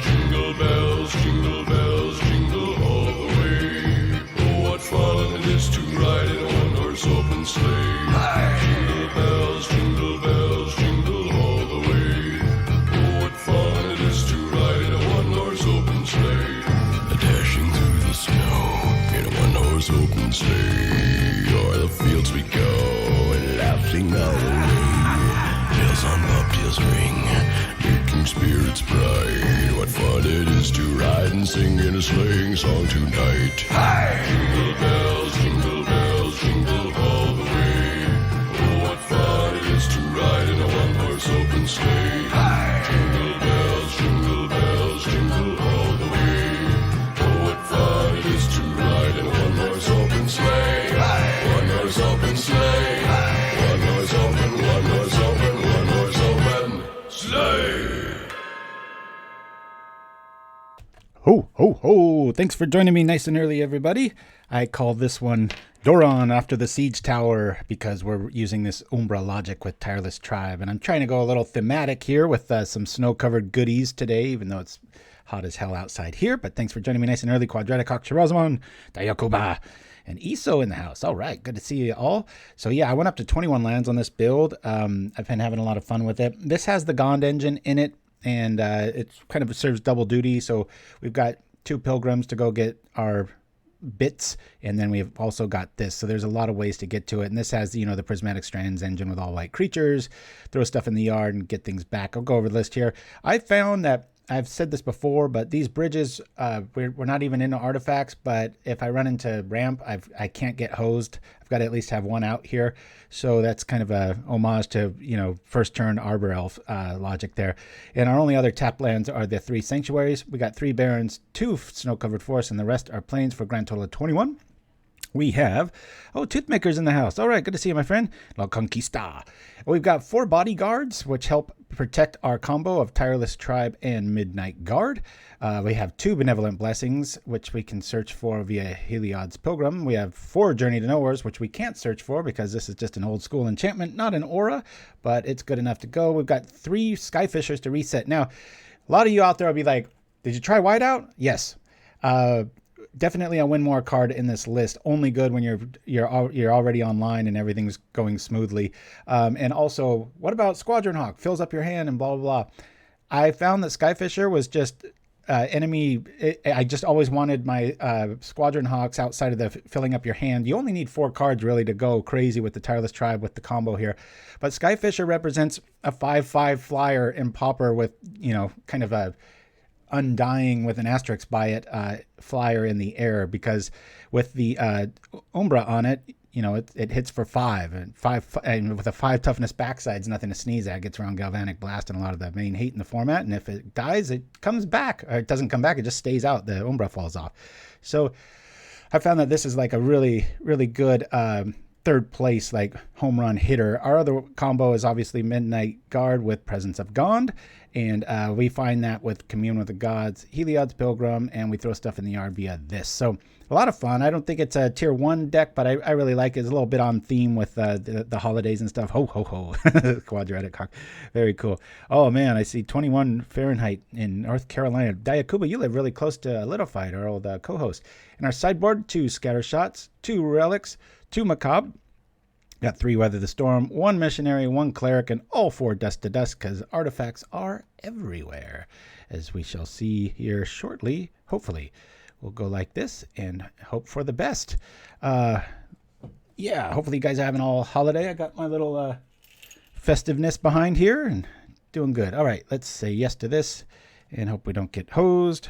Jingle bells, jingle all the way. Oh, what fun it is to ride in a one-horse open sleigh. Jingle bells, jingle all the way. Oh, what fun it is to ride in a one-horse open sleigh. Dashing through the snow in a one-horse open sleigh. O'er the fields we go, laughing all the way. Bells on bobtails ring, making spirits bright. What fun it is to ride and sing in a sleighing song tonight. Hey! Jingle bells, jingle all the way. Oh, what fun it is to ride in a one-horse open sleigh. Hey! Jingle bells, jingle all the way. Oh, what fun it is to ride in a one-horse open sleigh. Hey! One-horse open sleigh. Hey! One-horse open, one-horse open, one-horse open sleigh. Ho, ho, ho! Thanks for joining me nice and early, everybody. I call this one Doran after the Siege Tower because we're using this Umbra logic with Tireless Tribe. And I'm trying to go a little thematic here with some snow-covered goodies today, even though it's hot as hell outside here. But thanks for joining me nice and early. Quadratic Shirazamon, Dayakuba, and Iso in the house. All right, good to see you all. So yeah, I went up to 21 lands on this build. I've been having a lot of fun with it. This has the Gond engine in it. And it kind of serves double duty. So we've got 2 pilgrims to go get our bits. And then we've also got this. So there's a lot of ways to get to it. And this has, you know, the Prismatic Strands engine with all white creatures. Throw stuff in the yard and get things back. I'll go over the list here. I found that, I've said this before, but these bridges, we're not even into artifacts. But if I run into ramp, I can't get hosed. I've got to at least have one out here. So that's kind of a homage to, you know, first turn Arbor Elf logic there. And our only other tap lands are the 3 sanctuaries. We got 3 barrens, 2 snow-covered forests, and the rest are plains for a grand total of 21. We have, Toothmaker's in the house. All right, good to see you, my friend. La Conquista. We've got 4 bodyguards, which help protect our combo of Tireless Tribe and Midnight Guard. We have 2 Benevolent Blessings, which we can search for via Heliod's Pilgrim. We have 4 Journey to Nowheres, which we can't search for because this is just an old school enchantment, not an aura, but it's good enough to go. We've got 3 Skyfishers to reset. Now, a lot of you out there will be like, did you try Whiteout? Yes. Definitely a win more card in this list. Only good when you're already online and everything's going smoothly. And also, what about Squadron Hawk? Fills up your hand and blah, blah, blah. I found that Skyfisher was just enemy. I just always wanted my Squadron Hawks outside of the filling up your hand. You only need 4 cards really to go crazy with the Tireless Tribe with the combo here. But Skyfisher represents a 5/5 flyer in Pauper with, you know, kind of a undying with an asterisk by it flyer in the air, because with the Umbra on it, you know, it hits for 5 and with a 5 toughness backside's nothing to sneeze at. It gets around Galvanic Blast and a lot of the main hate in the format, and if it dies, it comes back, or it doesn't come back, it just stays out. The Umbra falls off. So I found that this is like a really, really good third place, like home run hitter. Our other combo is obviously Midnight Guard with Presence of Gond, and we find that with Commune with the Gods, Heliod's Pilgrim, and we throw stuff in the yard via this. So a lot of fun. I don't think it's a tier 1 deck, but I really like it. It's a little bit on theme with the holidays and stuff. Ho, ho, ho. Quadratic Hawk. Very cool. Oh, man, I see 21 Fahrenheit in North Carolina. Dayakuba, you live really close to Littlfight, our old co-host. In our sideboard, 2 Scattershots, 2 Relics, 2 Macabre. Got 3 Weather the Storm, 1 Missionary, 1 Cleric, and all 4 Dust to Dust, because artifacts are everywhere, as we shall see here shortly. Hopefully, we'll go like this and hope for the best. Yeah, hopefully you guys are having all holiday. I got my little festiveness behind here and doing good. All right, let's say yes to this and hope we don't get hosed.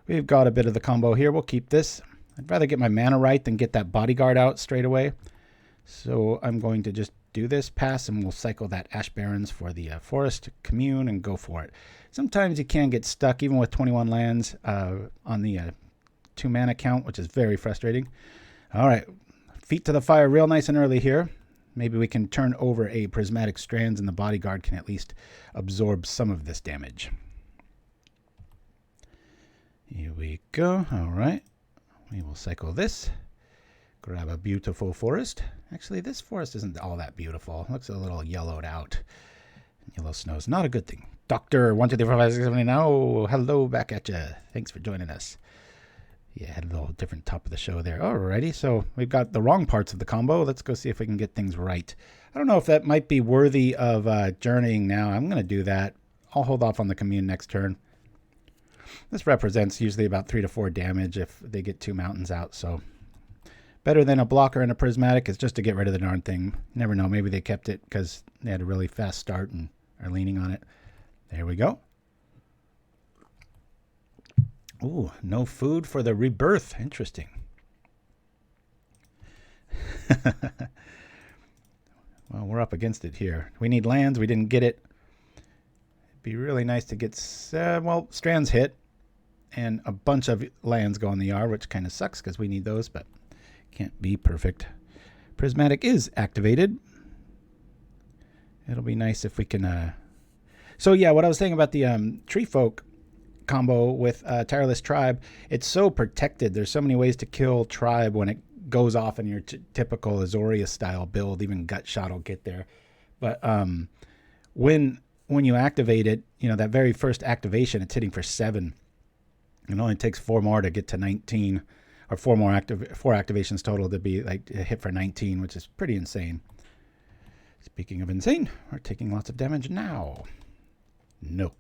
We've got a bit of the combo here. We'll keep this. I'd rather get my mana right than get that bodyguard out straight away. So I'm going to just do this pass, and we'll cycle that Ash Barrens for the forest commune and go for it. Sometimes you can get stuck even with 21 lands on the 2 mana count, which is very frustrating. All right, feet to the fire real nice and early here. Maybe we can turn over a Prismatic Strands and the bodyguard can at least absorb some of this damage. Here we go. All right, we will cycle this. Grab a beautiful forest. Actually, this forest isn't all that beautiful. It looks a little yellowed out. Yellow snow is not a good thing. Doctor 1, 2, 3, 4, 5, 6, 7, 8. Oh, hello back at you. Thanks for joining us. Yeah, had a little different top of the show there. Alrighty, so we've got the wrong parts of the combo. Let's go see if we can get things right. I don't know if that might be worthy of journeying now. I'm going to do that. I'll hold off on the commune next turn. This represents usually about 3 to 4 damage if they get 2 mountains out, so better than a blocker and a prismatic is just to get rid of the darn thing. You never know, maybe they kept it because they had a really fast start and are leaning on it. There we go. Ooh, no food for the rebirth. Interesting. Well, we're up against it here. We need lands. We didn't get it. It'd be really nice to get, well, Strands hit and a bunch of lands go on the R, which kind of sucks because we need those, but can't be perfect. Prismatic is activated. It'll be nice if we can... So yeah, what I was saying about the Treefolk combo with Tireless Tribe, it's so protected. There's so many ways to kill Tribe when it goes off in your typical Azorius style build. Even Gutshot will get there. But when you activate it, you know, that very first activation, it's hitting for 7. It only takes 4 more to get to 19, or 4 activations total to be like a hit for 19, which is pretty insane. Speaking of insane, we're taking lots of damage now. Nope.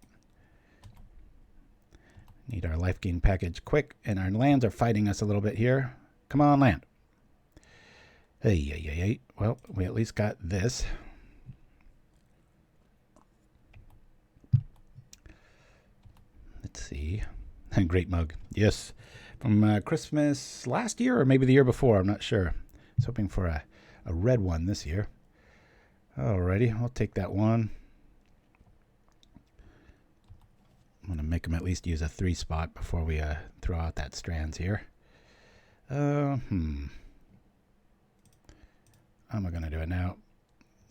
Need our life gain package quick, and our lands are fighting us a little bit here. Come on, land. Hey. Well, we at least got this. Let's see. Great mug. Yes. From Christmas last year or maybe the year before. I'm not sure. I was hoping for a red one this year. Alrighty, I'll take that one. I'm going to make them at least use a 3 spot before we throw out that Strands here. How am I going to do it now?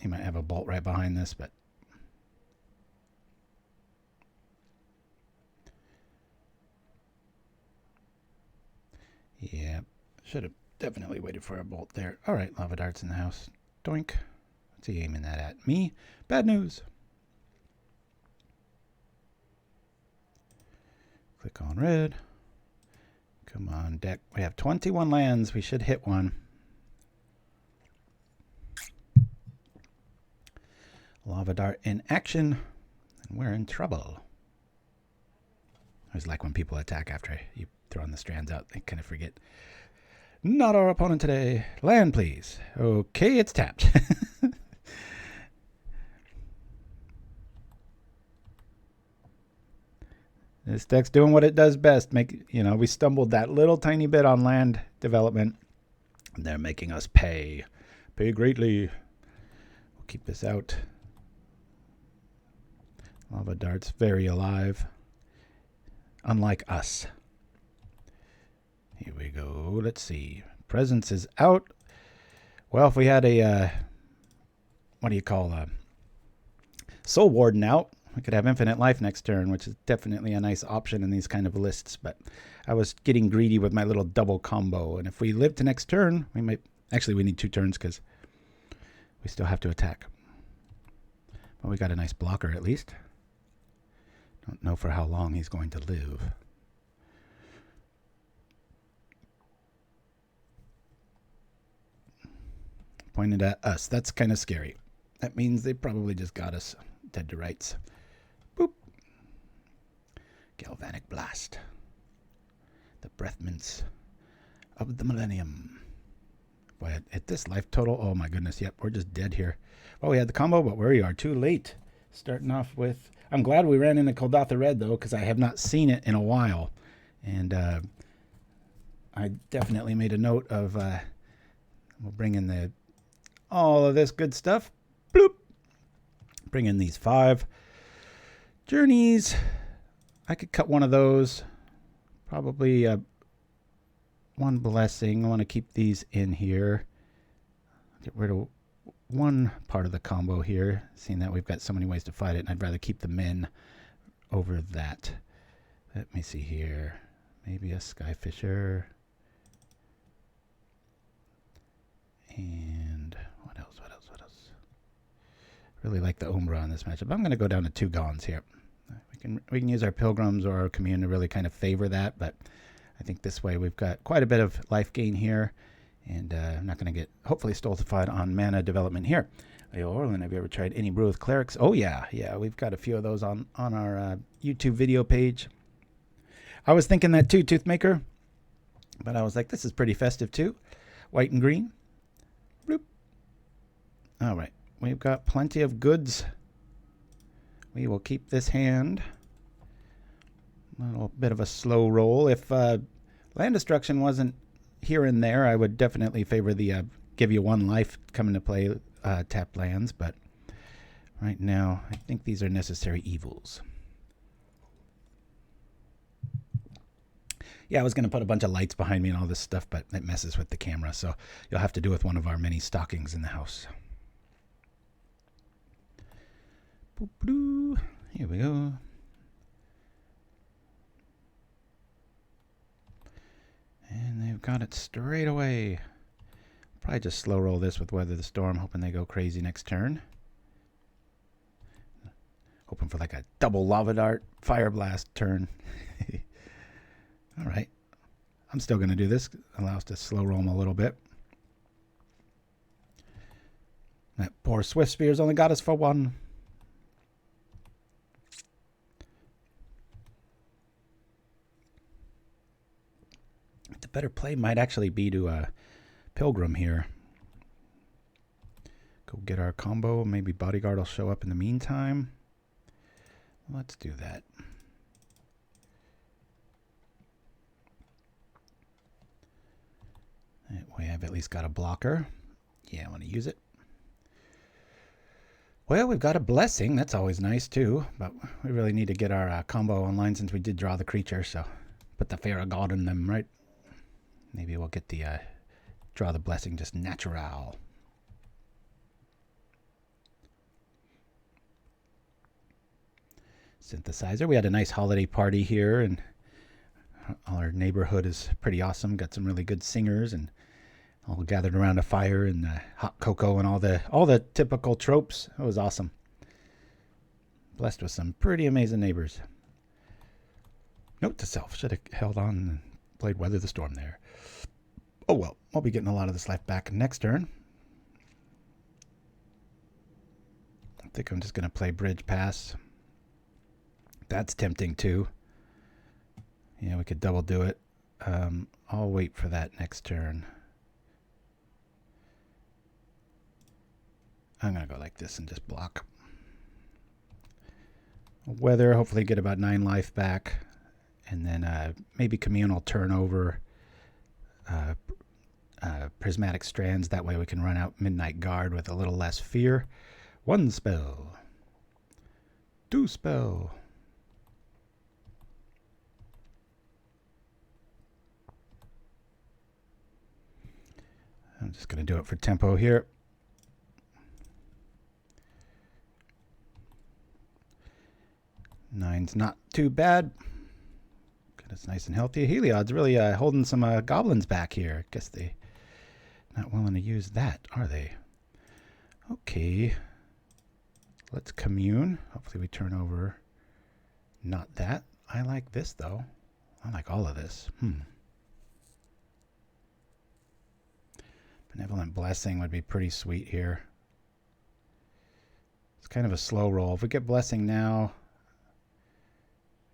He might have a bolt right behind this, but... yeah, should have definitely waited for a bolt there. All right, lava darts in the house. Doink. What's he aiming that at? Me? Bad news. Click on red. Come on, deck. We have 21 lands. We should hit one. Lava dart in action. And we're in trouble. I always like when people attack after you throw the Strands out. They kind of forget. Not our opponent today. Land, please. Okay, it's tapped. This deck's doing what it does best. We stumbled that little tiny bit on land development. They're making us pay. Pay greatly. We'll keep this out. Lava darts, very alive. Unlike us. Here we go. Let's see. Presence is out. Well, if we had a, what do you call a Soul Warden out, we could have infinite life next turn, which is definitely a nice option in these kind of lists. But I was getting greedy with my little double combo. And if we live to next turn, we might... actually, we need 2 turns because we still have to attack. But we got a nice blocker at least. Don't know for how long he's going to live. Pointed at us. That's kind of scary. That means they probably just got us dead to rights. Boop. Galvanic Blast. The breath mints of the millennium. Boy, at this life total, oh my goodness, yep, we're just dead here. Well, we had the combo, but we are too late. Starting off with, I'm glad we ran into Kuldotha Red though, because I have not seen it in a while, and I definitely made a note of we'll bring in all of this good stuff. Bloop. Bring in these 5 journeys. I could cut one of those. Probably 1 blessing. I want to keep these in here. Get rid of one part of the combo here, seeing that we've got so many ways to fight it, and I'd rather keep the men over that. Let me see here. Maybe a Skyfisher. And what else? Really like the Umbra on this matchup. I'm going to go down to 2 Gons here. We can use our Pilgrims or our Commune to really kind of favor that, but I think this way we've got quite a bit of life gain here. And I'm not going to get, hopefully, stultified on mana development here. Hey, Orlin, have you ever tried any brew with clerics? Oh, yeah. We've got a few of those on our YouTube video page. I was thinking that too, Toothmaker. But I was like, this is pretty festive too. White and green. Bloop. All right. We've got plenty of goods. We will keep this hand. A little bit of a slow roll. If land destruction wasn't here and there, I would definitely favor the give you 1 life coming to play tapped lands, but right now I think these are necessary evils. Yeah, I was going to put a bunch of lights behind me and all this stuff, but it messes with the camera, so you'll have to do with one of our many stockings in the house. Boop-a-doo. Here we go. And they've got it straight away. Probably just slow roll this with Weather the Storm, hoping they go crazy next turn. Hoping for like a double Lava Dart, Fire Blast turn. All right. I'm still going to do this. Allow us to slow roll them a little bit. That poor Swift Spear's only got us for 1. The better play might actually be to Pilgrim here. Go get our combo. Maybe Bodyguard will show up in the meantime. Let's do that. That way I've at least got a blocker. Yeah, I want to use it. Well, we've got a Blessing. That's always nice too. But we really need to get our combo online since we did draw the creature. So put the Faerie God in them, right? Maybe we'll get the draw the Blessing just natural. Synthesizer. We had a nice holiday party here, and our neighborhood is pretty awesome. Got some really good singers, and all gathered around a fire and hot cocoa and all the typical tropes. It was awesome. Blessed with some pretty amazing neighbors. Note to self: should have held on and played Weather the Storm there. Oh well, we'll be getting a lot of this life back next turn. I think I'm just going to play Bridge Pass. That's tempting too. Yeah, we could double do it. I'll wait for that next turn. I'm going to go like this and just block. Weather, hopefully get about 9 life back. And then maybe Commune will turn over Prismatic Strands. That way we can run out Midnight Guard with a little less fear. 1 spell. 2 spell. I'm just going to do it for tempo here. Nine's not too bad. Got us nice and healthy. Heliod's really holding some goblins back here. Guess they not willing to use that, are they? Okay. Let's Commune. Hopefully we turn over not that. I like this, though. I like all of this. Benevolent Blessing would be pretty sweet here. It's kind of a slow roll. If we get Blessing now...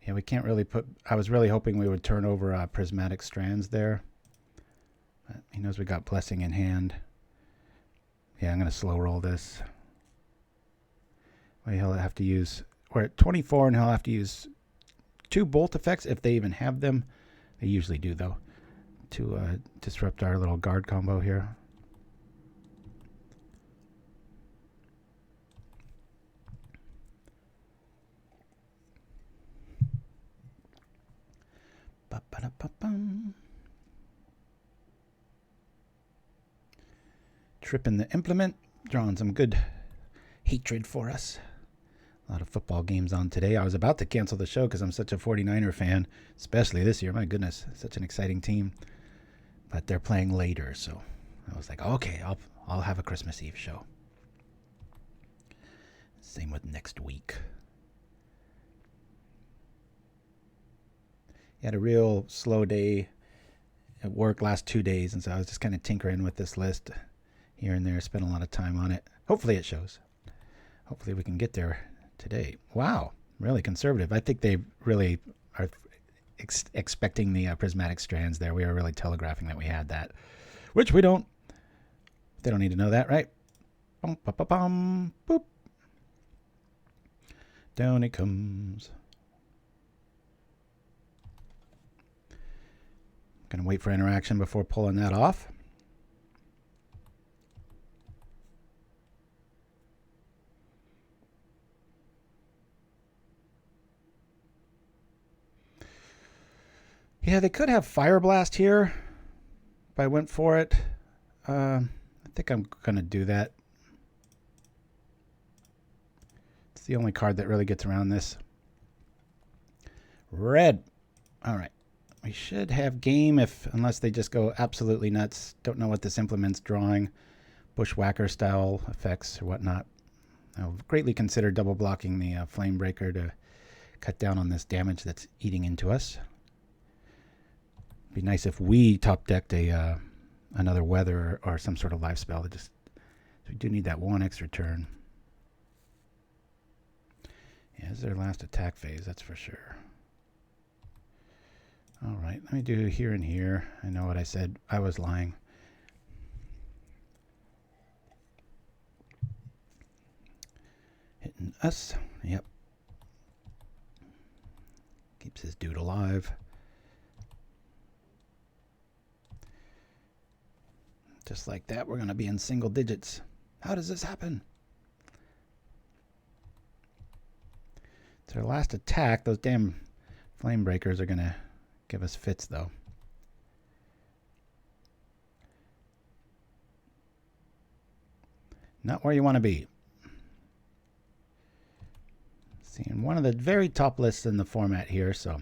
Yeah, we can't really put... I was really hoping we would turn over Prismatic Strands there. But he knows we got Blessing in hand. Yeah, I'm going to slow roll this. Well, he'll have to use, we're at 24 and he'll have to use 2 bolt effects if they even have them. They usually do though, to disrupt our little guard combo here. Ba-ba-da-ba-bum. Tripping the implement, drawing some good hatred for us. A lot of football games on today. I was about to cancel the show because I'm such a 49er fan, especially this year. My goodness, such an exciting team. But they're playing later, so I was like, okay, I'll have a Christmas Eve show. Same with next week. Had a real slow day at work last 2 days, and so I was just kind of tinkering with this list here and there. Spent a lot of time on it. Hopefully it shows. Hopefully we can get there today. Wow, really conservative. I think they really are expecting the prismatic strands there. We are really telegraphing that we had that, which we don't. They don't need to know that, right? Bum, ba, ba, bum, boop. Down it comes. Gonna wait for interaction before pulling that off. Yeah, they could have Fire Blast here if I went for it. I think I'm going to do that. It's the only card that really gets around this. Red. All right. We should have game unless they just go absolutely nuts. Don't know what this implement's drawing. Bushwhacker style effects or whatnot. I'll greatly consider double blocking the Flamebreaker to cut down on this damage that's eating into us. Be nice if we top decked another weather or some sort of life spell. We do need that 1 extra turn. Yeah, this is their last attack phase, that's for sure. All right, let me do here and here. I know what I said. I was lying. Hitting us. Yep. Keeps his dude alive. Just like that, we're going to be in single digits. How does this happen? It's our last attack. Those damn flame breakers are going to give us fits, though. Not where you want to be. Seeing one of the very top lists in the format here, so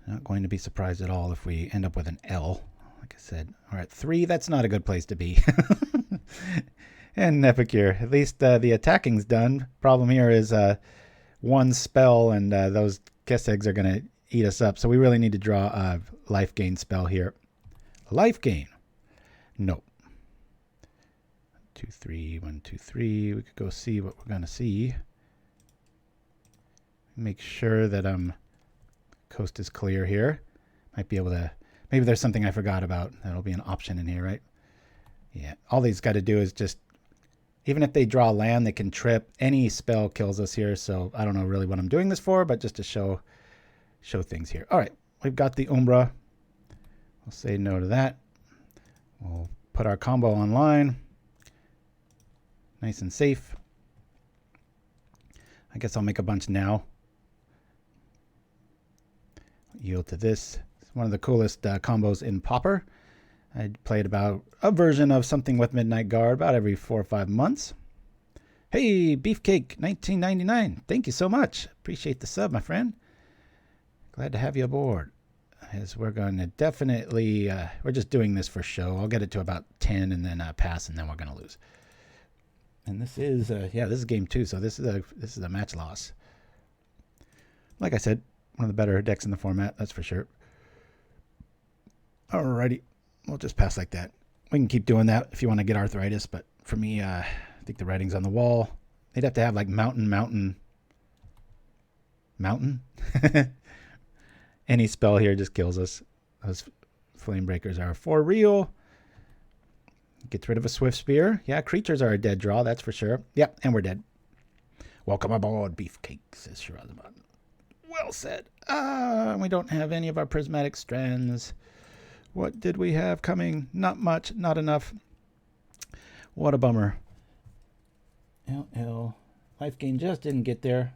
not going to be surprised at all if we end up with an L. Like I said, all right, 3, that's not a good place to be. And Epicure, at least the attacking's done. Problem here is 1 spell, and those guess eggs are going to eat us up. So we really need to draw a life gain spell here. Life gain. Nope. 2, 3, 1, 2, 3. We could go see what we're going to see. Make sure that coast is clear here. Might be able to. Maybe there's something I forgot about. That'll be an option in here, right? Yeah. All these got to do is just, even if they draw land, they can trip. Any spell kills us here. So I don't know really what I'm doing this for, but just to show things here. All right. We've got the Umbra. We'll say no to that. We'll put our combo online. Nice and safe. I guess I'll make a bunch now. Yield to this. It's one of the coolest combos in Pauper. I played about a version of something with Midnight Guard about every 4 or 5 months. Hey, Beefcake 1999. Thank you so much. Appreciate the sub, my friend. Glad to have you aboard. As we're going to definitely, we're just doing this for show. I'll get it to about 10 and then pass, and then we're going to lose. And this is, this is game 2, so this is a match loss. Like I said, one of the better decks in the format, that's for sure. Alrighty, we'll just pass like that. We can keep doing that if you want to get arthritis, but for me, I think the writing's on the wall. They'd have to have like mountain. Any spell here just kills us. Those flame breakers are for real. Gets rid of a Swift Spear. Yeah, creatures are a dead draw, that's for sure. Yep, and we're dead. Welcome aboard, Beefcake, says Shirazabad. Well said. We don't have any of our Prismatic Strands. What did we have coming? Not much, not enough. What a bummer. LL. Life gain just didn't get there.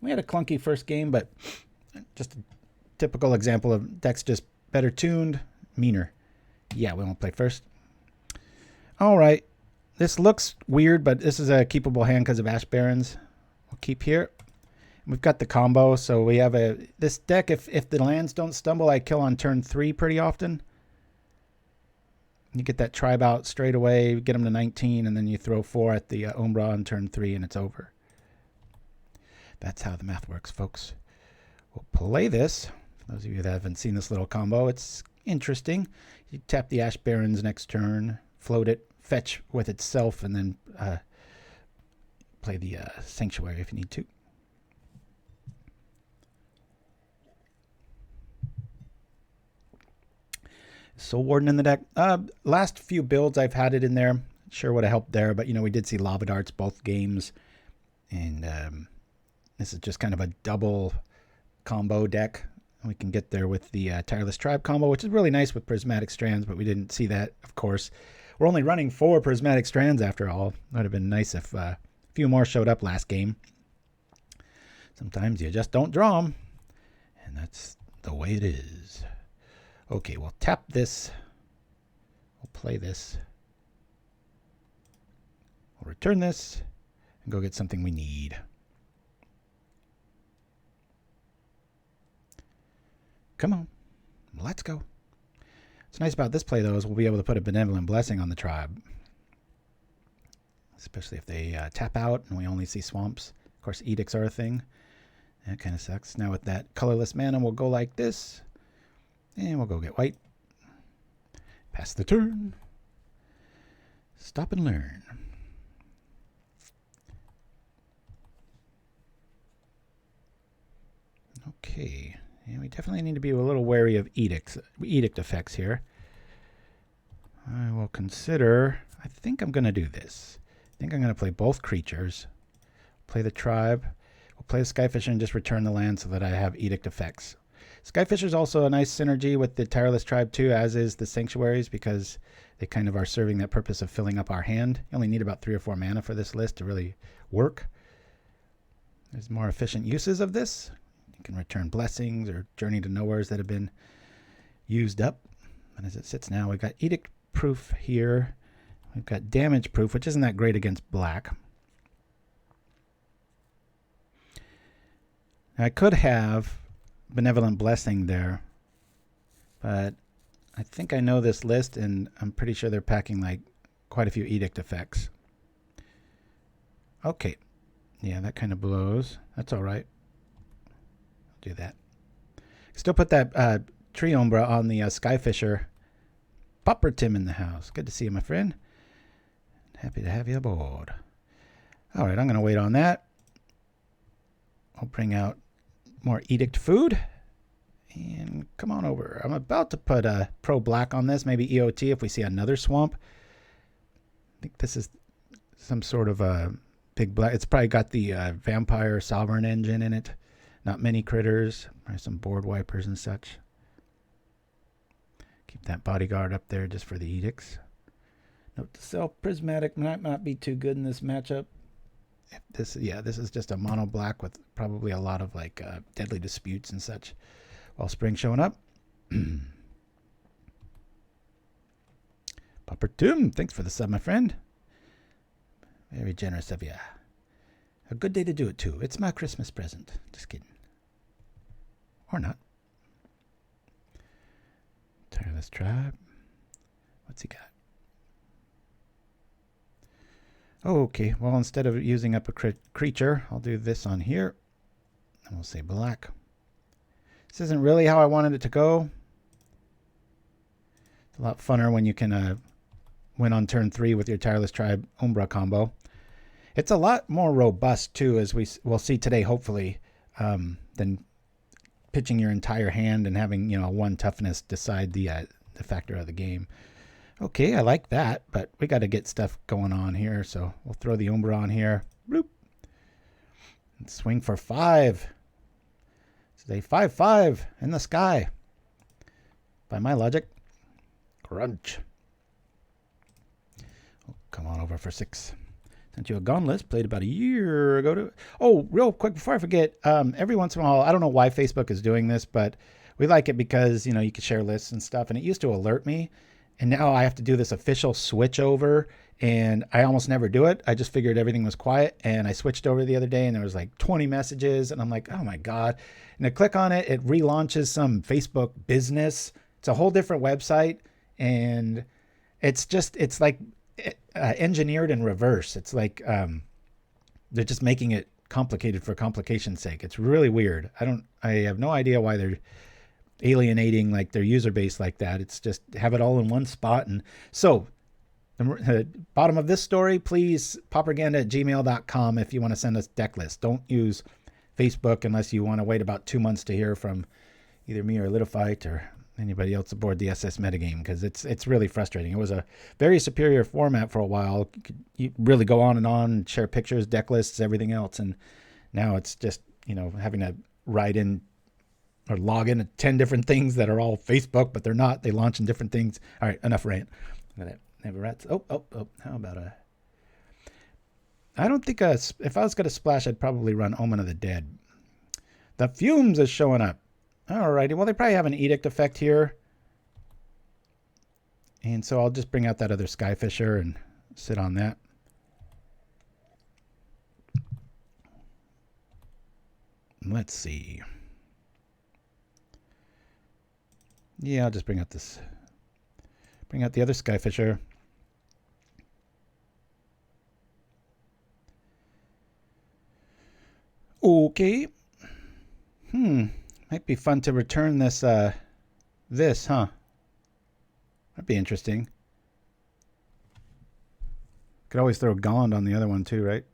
We had a clunky first game, but just a typical example of decks just better tuned, meaner. Yeah, we won't play first. All right. This looks weird, but this is a keepable hand because of Ash Barrens. We'll keep here. We've got the combo, so we have this deck, if the lands don't stumble, I kill on turn 3 pretty often. You get that tribe out straight away, get them to 19, and then you throw 4 at the Umbra on turn 3, and it's over. That's how the math works, folks. We'll play this. For those of you that haven't seen this little combo, it's interesting. You tap the Ash Barrens next turn, float it, fetch with itself, and then play the Sanctuary if you need to. Soul Warden in the deck. Last few builds I've had it in there. Sure would have helped there, but we did see Lava Darts both games. And this is just kind of a double combo deck. We can get there with the Tireless Tribe combo, which is really nice with Prismatic Strands, but we didn't see that, of course. We're only running 4 Prismatic Strands after all. It would have been nice if a few more showed up last game. Sometimes you just don't draw them, and that's the way it is. Okay, we'll tap this. We'll play this. We'll return this and go get something we need. Come on, let's go. What's nice about this play, though, is we'll be able to put a Benevolent Blessing on the tribe. Especially if they tap out and we only see swamps. Of course, edicts are a thing. That kind of sucks. Now with that colorless mana, we'll go like this. And we'll go get white. Pass the turn. Stop and learn. Okay. Yeah, we definitely need to be a little wary of edict effects here. I will consider... I think I'm going to do this. I think I'm going to play both creatures. Play the tribe. We'll play the Skyfisher and just return the land so that I have edict effects. Skyfisher is also a nice synergy with the Tireless Tribe too, as is the Sanctuaries, because they kind of are serving that purpose of filling up our hand. You only need about 3 or 4 mana for this list to really work. There's more efficient uses of this. You can return blessings or Journey to Nowheres that have been used up. And as it sits now, we've got Edict Proof here. We've got Damage Proof, which isn't that great against black. Now, I could have Benevolent Blessing there, but I think I know this list, and I'm pretty sure they're packing like quite a few edict effects. Okay, yeah, that kind of blows. That's all right. I'll do that. Still put that Tree Umbra on the Skyfisher. Pauper Tim in the house. Good to see you, my friend. Happy to have you aboard. All right, I'm going to wait on that. I'll bring out more edict food and come on over. I'm about to put a pro black on this, maybe EOT if we see another swamp. I think this is some sort of a big black. It's probably got the vampire sovereign engine in it. Not many critters, probably some board wipers and such. Keep that bodyguard up there just for the edicts. Note to self, prismatic might not be too good in this matchup. This is just a mono black with probably a lot of like deadly disputes and such. While spring showing up. Pauper Tim, thanks for the sub, my friend. Very generous of you. A good day to do it too. It's my Christmas present. Just kidding. Or not. Tireless Tribe. What's he got? Oh, okay, well, instead of using up a creature, I'll do this on here. And we'll say black. This isn't really how I wanted it to go. It's a lot funner when you can win on turn 3 with your Tireless Tribe Umbra combo. It's a lot more robust, too, as we'll see today, hopefully, than pitching your entire hand and having, 1 toughness decide the factor of the game. Okay, I like that, but we got to get stuff going on here, so we'll throw the Umbra on here. Bloop. And swing for 5. It's a 5/5 in the sky. By my logic. Crunch. Oh, come on over for 6. Sent you a Gauntlet, played about a year ago. Oh, real quick, before I forget, every once in a while, I don't know why Facebook is doing this, but we like it because, you know, you can share lists and stuff, and it used to alert me. And now I have to do this official switch over, and I almost never do it. I just figured everything was quiet, and I switched over the other day, and there was like 20 messages, and I'm like, oh my God. And I click on it, it relaunches some Facebook business. It's a whole different website, and it's like engineered in reverse. It's like they're just making it complicated for complication's sake. It's really weird. I have no idea why they're alienating like their user base like that. It's just have it all in one spot. And so the bottom of this story, please pauperganda@gmail.com if you want to send us Decklist. Don't use Facebook unless you want to wait about 2 months to hear from either me or Littlefite or anybody else aboard the SS metagame, because it's really frustrating. It was a very superior format for a while. You really go on and share pictures, deck lists, everything else, and now it's just, you know, having to write in or log in to 10 different things that are all Facebook, but they're not. They launch in different things. All right, enough rant. Look at that. Never rats. Oh. How about I don't think if I was going to splash, I'd probably run Omen of the Dead. The Fumes is showing up. Alrighty, well, they probably have an edict effect here. And so I'll just bring out that other Skyfisher and sit on that. Let's see. Yeah, I'll just bring out the other Skyfisher. Okay. Might be fun to return this, huh? That'd be interesting. Could always throw Gond on the other one too, right?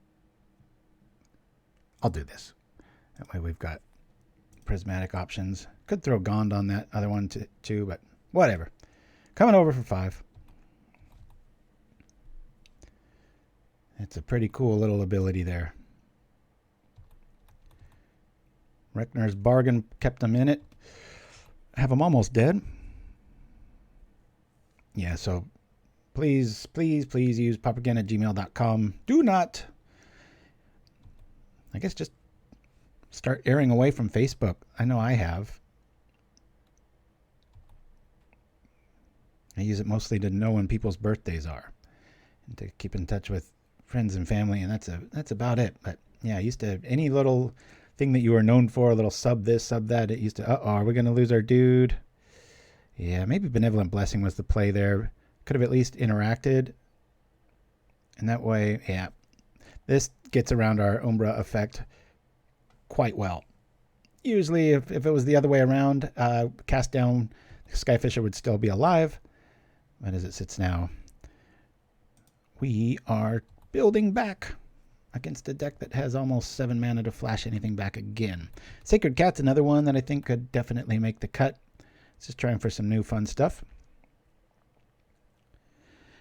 I'll do this. That way we've got prismatic options. Could throw Gond on that other one too, but whatever. Coming over for 5. It's a pretty cool little ability there. Reckner's Bargain kept him in it. Have him almost dead. Yeah, so please use pauperganda@gmail.com. Do not, I guess, just start airing away from Facebook. I know I have. I use it mostly to know when people's birthdays are and to keep in touch with friends and family, and that's about it. But yeah, I used to, any little thing that you were known for, a little sub this, sub that, it used to, are we going to lose our dude? Yeah, maybe Benevolent Blessing was the play there. Could have at least interacted. And that way, yeah, this gets around our Umbra effect quite well. Usually, if it was the other way around, cast down, Skyfisher would still be alive. But as it sits now, we are building back against a deck that has almost 7 mana to flash anything back again. Sacred Cat's another one that I think could definitely make the cut. It's just trying for some new fun stuff.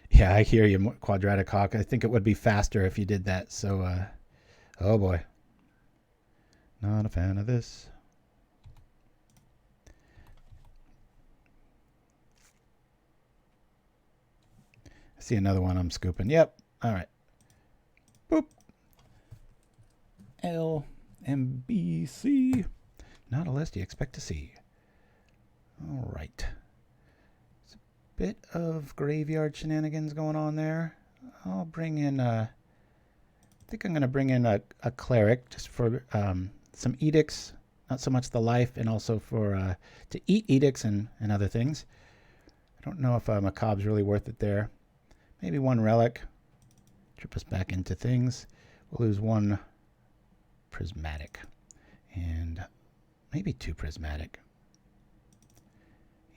Yeah, I hear you, Quadratic Hawk. I think it would be faster if you did that. So, oh boy. Not a fan of this. I see another one I'm scooping. Yep. All right. Boop. LMBC. Not a list you expect to see. All right. There's a bit of graveyard shenanigans going on there. I'll bring in, I think I'm going to bring in a cleric just for some edicts. Not so much the life, and also for to eat edicts and other things. I don't know if Macabre's really worth it there. Maybe one relic. Trip us back into things. We'll lose 1 prismatic. And maybe 2 prismatic.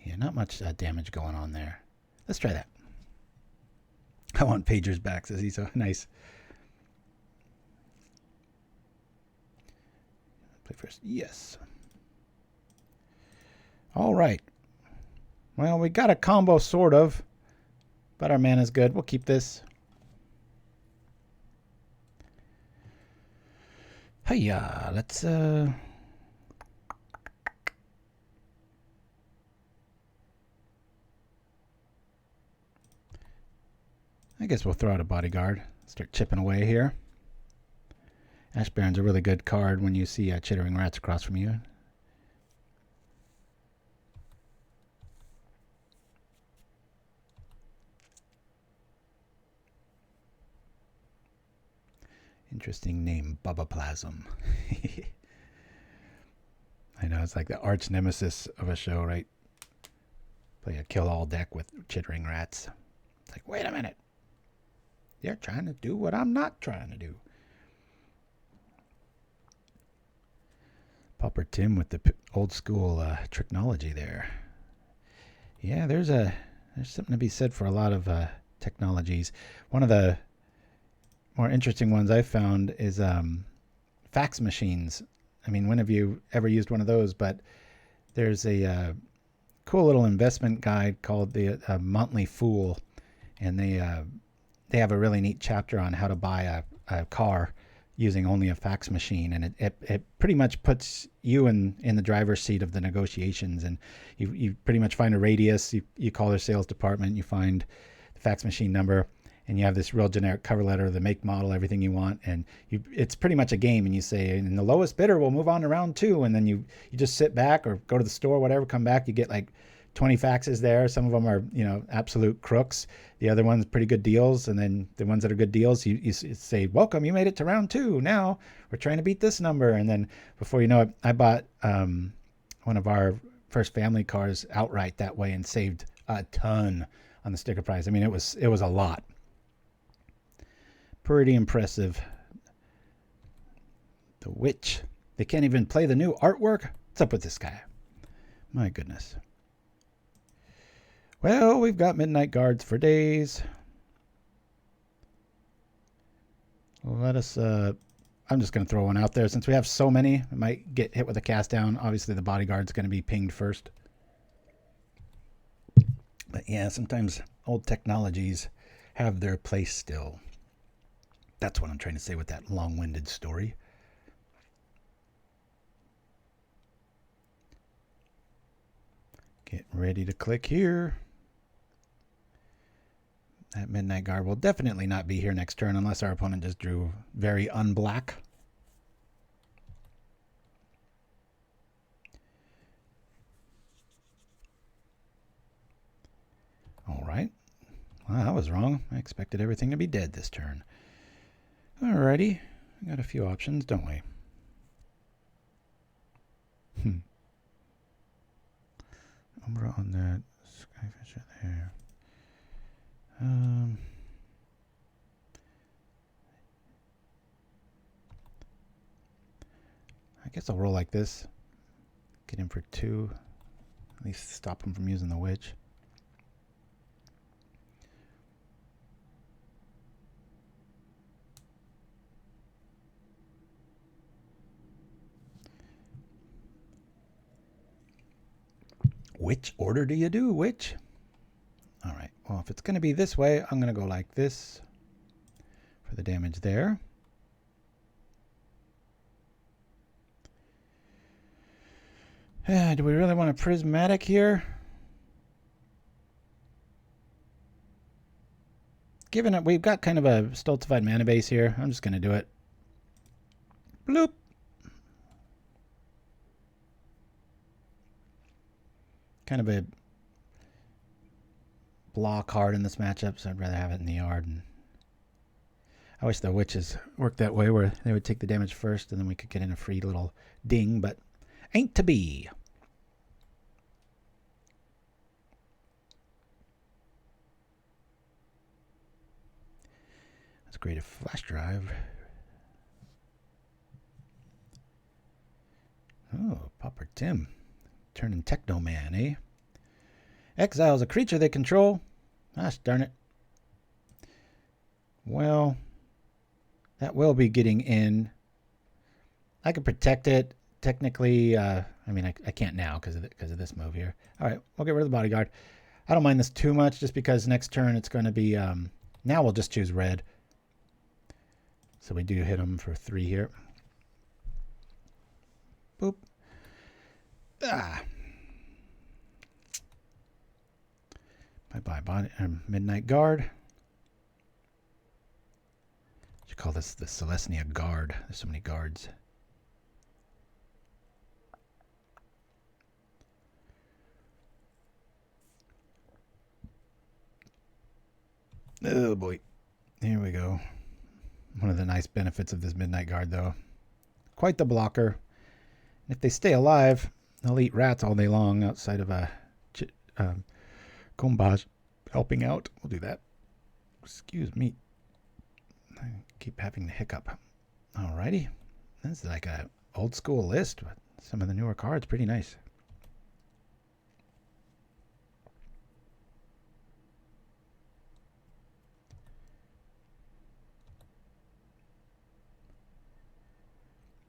Yeah, not much damage going on there. Let's try that. I want Pager's back, says he. So nice. Play first. Yes. All right. Well, we got a combo, sort of. But our mana's good. We'll keep this. Hiya, let's I guess we'll throw out a bodyguard. Start chipping away here. Ash Barrens a really good card when you see chittering rats across from you. Interesting name, Bubba-Plasm. I know, it's like the arch nemesis of a show, right? Play a kill-all deck with chittering rats. It's like, wait a minute. You're trying to do what I'm not trying to do. Pauper Tim with the old school technology there. Yeah, there's something to be said for a lot of technologies. One of the more interesting ones I found is fax machines. I mean, when have you ever used one of those? But there's a cool little investment guide called the Monthly Fool, and they have a really neat chapter on how to buy a car using only a fax machine, and it pretty much puts you in the driver's seat of the negotiations. And you pretty much find a radius, you call their sales department, you find the fax machine number, and you have this real generic cover letter, the make, model, everything you want, and it's pretty much a game. And you say, and the lowest bidder will move on to round 2, and then you just sit back or go to the store, whatever, come back, you get like 20 faxes there. Some of them are, absolute crooks. The other ones, pretty good deals. And then the ones that are good deals, you say, welcome, you made it to round 2. Now we're trying to beat this number. And then before you know it, I bought one of our first family cars outright that way and saved a ton on the sticker price. I mean, it was a lot. Pretty impressive. The Witch. They can't even play the new artwork. What's up with this guy? My goodness. Well, we've got Midnight Guards for days. Let us, I'm just going to throw one out there. Since we have so many, I might get hit with a cast down. Obviously, the Bodyguard's going to be pinged first. But yeah, sometimes old technologies have their place still. That's what I'm trying to say with that long-winded story. Getting ready to click here. That Midnight Guard will definitely not be here next turn unless our opponent just drew very unblack. All right. Well, I was wrong. I expected everything to be dead this turn. Alrighty. We got a few options, don't we? Umbra on that. Skyfisher there. I guess I'll roll like this. Get him for 2. At least stop him from using the Witch. Which order do you do? Which? All right. Well, if it's going to be this way, I'm going to go like this for the damage there. Do we really want a prismatic here? Given that we've got kind of a stultified mana base here, I'm just going to do it. Bloop. Kind of a block card in this matchup, so I'd rather have it in the yard. And I wish the Witches worked that way, where they would take the damage first, and then we could get in a free little ding, but ain't to be. Let's create a flash drive. Oh, Pauper Tim. Turning Techno Man, eh? Exiles a creature they control. Gosh darn it. Well, that will be getting in. I could protect it. Technically, I mean, I can't now because of this move here. All right, we'll get rid of the Bodyguard. I don't mind this too much just because next turn it's going to be... now we'll just choose red. So we do hit him for 3 here. Boop. Ah. Bye-bye, Midnight Guard. Should call this the Selesnya Guard. There's so many guards. Oh boy. Here we go. One of the nice benefits of this Midnight Guard, though. Quite the blocker. If they stay alive, they'll eat rats all day long outside of a Combage helping out. We'll do that. Excuse me. I keep having the hiccup. Alrighty. This is like a old school list with some of the newer cards. Pretty nice.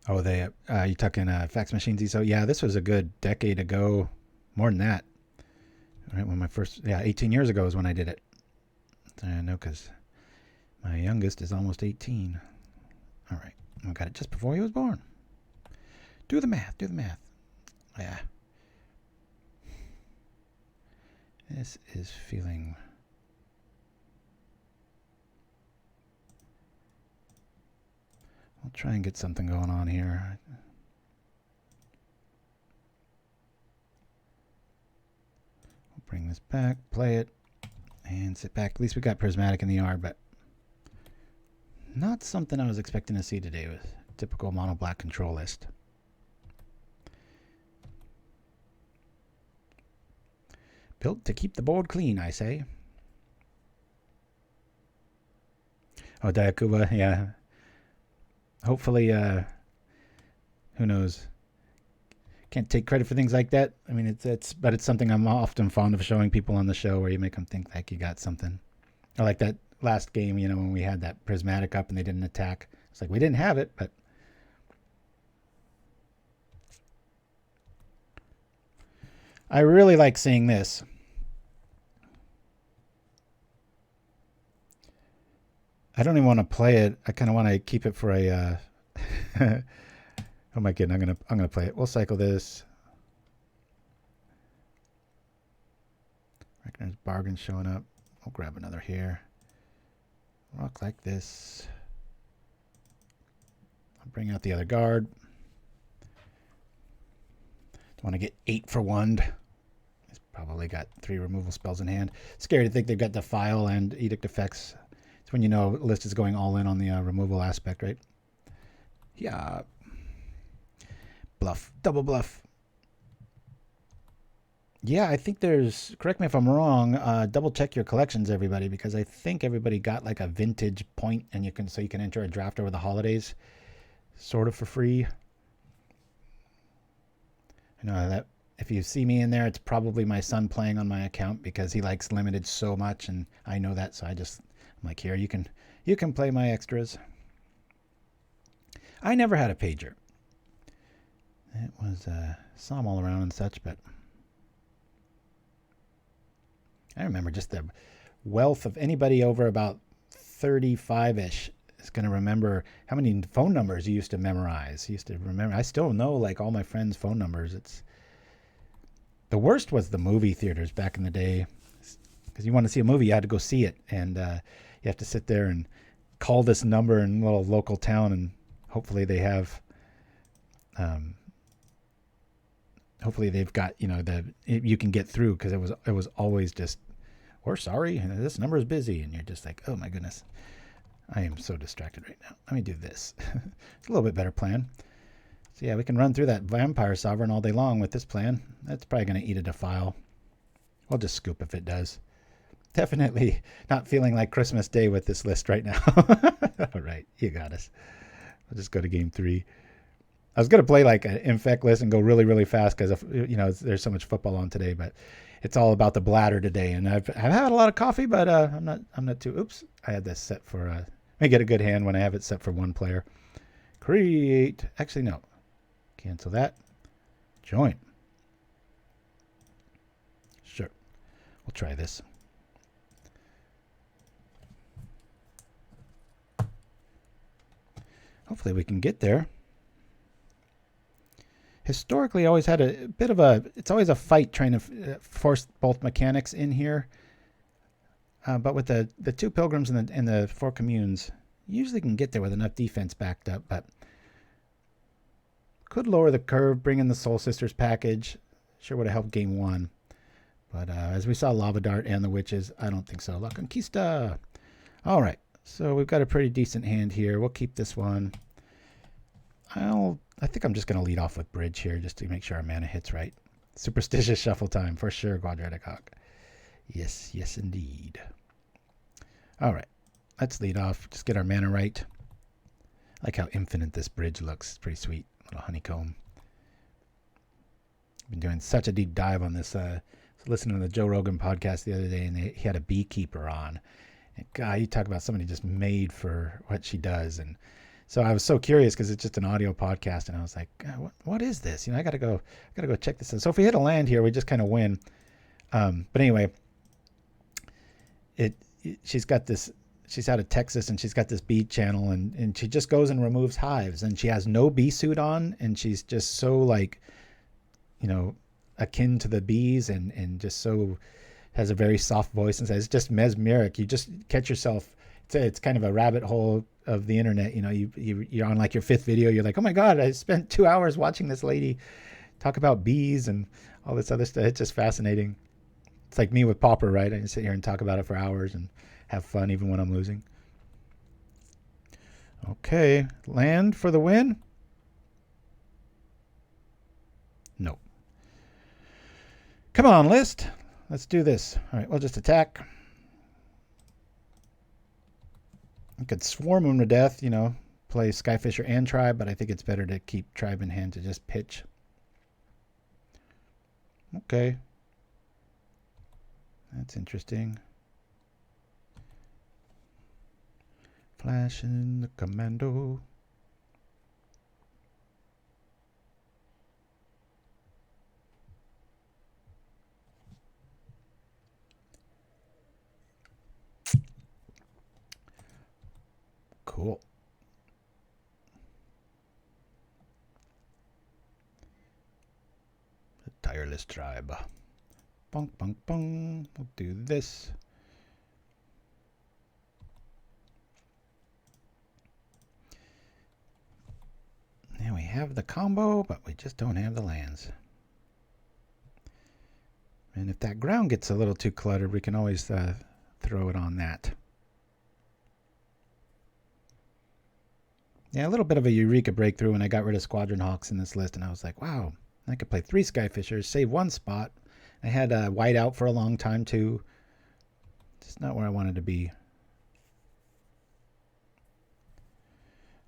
Oh, you tuck in fax machines. So yeah, this was a good decade ago, more than that. Right when 18 years ago is when I did it. I know because my youngest is almost 18. All right, I got it just before he was born. Do the math. Yeah. This is feeling. I'll try and get something going on here. We'll bring this back, play it, and sit back. At least we got Prismatic in the yard, but not something I was expecting to see today with typical mono black control list. Built to keep the board clean, I say. Oh, Dayakuba, yeah. Hopefully, who knows? Can't take credit for things like that. I mean, but it's something I'm often fond of showing people on the show where you make them think like you got something. I like that last game, when we had that Prismatic up and they didn't attack. It's like we didn't have it, but I really like seeing this. I don't even want to play it. I kind of want to keep it for a. Oh my goodness! I'm gonna play it. We'll cycle this. Reckoner's Bargain showing up. I'll grab another here. Rock like this. I'll bring out the other guard. Don't want to get 8 for 1. He's probably got 3 removal spells in hand. Scary to think they've got Defile and Edict effects. It's when you know a list is going all in on the removal aspect, right? Yeah. Bluff. Double bluff. Yeah, I think there's, correct me if I'm wrong, double check your collections, everybody, because I think everybody got like a vintage point and you can enter a draft over the holidays sort of for free. I know that if you see me in there, it's probably my son playing on my account because he likes limited so much and I know that, so I'm like, here, you can play my extras. I never had a pager. It was saw them all around and such, but I remember just the wealth of anybody over about 35-ish is going to remember how many phone numbers you used to memorize. I still know like all my friends' phone numbers. The worst was the movie theaters back in the day, because you want to see a movie, you had to go see it, and you have to sit there and call this number in a little local town, and hopefully they have, hopefully they've got, you can get through, because it was always just, we're sorry, this number is busy, and you're just like, oh my goodness, I am so distracted right now. Let me do this. It's a little bit better plan. So yeah, we can run through that Vampire Sovereign all day long with this plan. That's probably going to eat a Defile. We'll just scoop if it does. Definitely not feeling like Christmas Day with this list right now. All right, you got us. I'll just go to game 3. I was going to play like an Infect list and go really, really fast because, there's so much football on today, but it's all about the bladder today. And I've had a lot of coffee, but I'm not too, oops, I had this set for, I get a good hand when I have it set for 1 player. Create, actually, no. Cancel that. Join. Sure. We'll try this. Hopefully we can get there. Historically, always had a bit of a... It's always a fight trying to force both mechanics in here. But with the 2 Pilgrims and the 4 Communes, you usually can get there with enough defense backed up. But could lower the curve, bring in the Soul Sisters package. Sure would have helped game 1. But as we saw Lava Dart and the Witches, I don't think so. La Conquista! All right. So we've got a pretty decent hand here. We'll keep this one. I think I'm just going to lead off with Bridge here just to make sure our mana hits right. Superstitious Shuffle time for sure, Quadratic Hawk. Yes, yes indeed. All right. Let's lead off. Just get our mana right. I like how infinite this bridge looks. It's pretty sweet. Little honeycomb. Been doing such a deep dive on this. Listening to the Joe Rogan podcast the other day, and he had a beekeeper on. And God, you talk about somebody just made for what she does. And so I was so curious because it's just an audio podcast, and I was like, what is this? I gotta go check this out. So if we hit a land here, we just kind of win. But anyway, she's got this. She's out of Texas, and she's got this bee channel, and she just goes and removes hives, and she has no bee suit on, and she's just so like, akin to the bees, and just so has a very soft voice, and it's just mesmeric. You just catch yourself. It's kind of a rabbit hole of the internet. You're on like your 5th video. You're like, oh my God, I spent 2 hours watching this lady talk about bees and all this other stuff. It's just fascinating. It's like me with Pauper, right? I can sit here and talk about it for hours and have fun even when I'm losing. Okay, land for the win. No. Come on, list. Let's do this. All right, we'll just attack. I could swarm him to death, play Skyfisher and Tribe, but I think it's better to keep Tribe in hand to just pitch. Okay. That's interesting. Flash in the commando. Cool. The Tireless Tribe. Bonk, bonk, bonk. We'll do this. Now we have the combo, but we just don't have the lands. And if that ground gets a little too cluttered, we can always throw it on that. Yeah, a little bit of a eureka breakthrough when I got rid of Squadron Hawks in this list, and I was like, wow, I could play 3 Skyfishers, save 1 spot. I had white out for a long time, too. Just not where I wanted to be.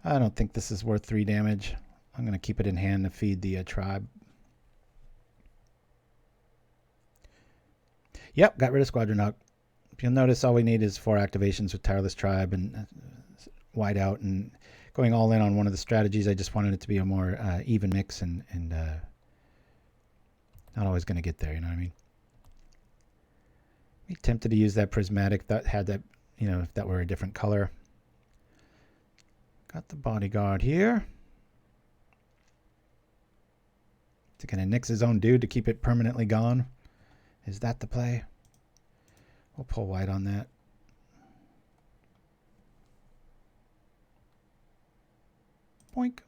I don't think this is worth 3 damage. I'm going to keep it in hand to feed the Tribe. Yep, got rid of Squadron Hawk. If you'll notice, all we need is 4 activations with Tireless Tribe and white out, and going all in on one of the strategies. I just wanted it to be a more even mix, and not always going to get there, you know what I mean? Be tempted to use that prismatic that had that, if that were a different color. Got the bodyguard here. Is it going to nix his own dude to keep it permanently gone? Is that the play? We'll pull white on that. Boink.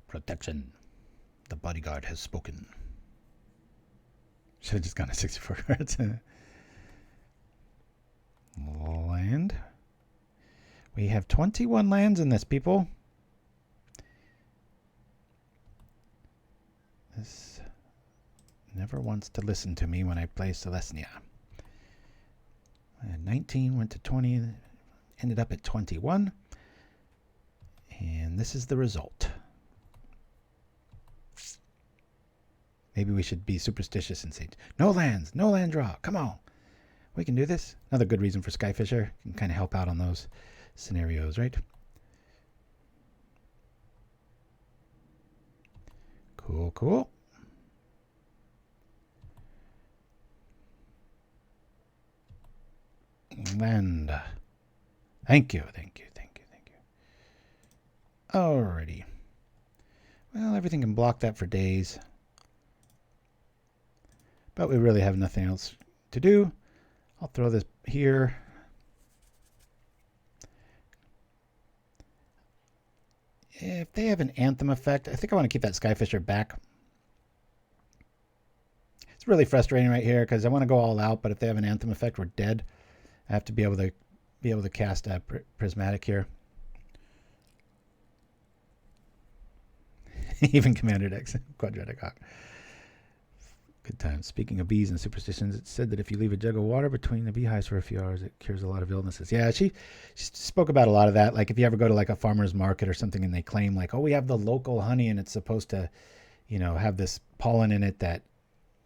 Protection. The bodyguard has spoken. Should have just gone to 64 cards. Land. We have 21 lands in this, people. This never wants to listen to me when I play Selesnya. I had 19, went to 20, ended up at 21. And this is the result. Maybe we should be superstitious and say, no lands, no land draw. Come on. We can do this. Another good reason for Skyfisher. Can kind of help out on those scenarios, right? Cool, cool. And thank you, thank you, thank you, thank you. Alrighty. Well, everything can block that for days. But we really have nothing else to do. I'll throw this here. If they have an Anthem effect, I think I want to keep that Skyfisher back. It's really frustrating right here because I want to go all out, but if they have an Anthem effect, we're dead. I have to be able to cast a Prismatic here. Even Commander decks, Quadratic Hawk. Good times. Speaking of bees and superstitions, it's said that if you leave a jug of water between the beehives for a few hours, it cures a lot of illnesses. Yeah, she spoke about a lot of that. Like if you ever go to like a farmer's market or something and they claim like, oh, we have the local honey and it's supposed to, you know, have this pollen in it that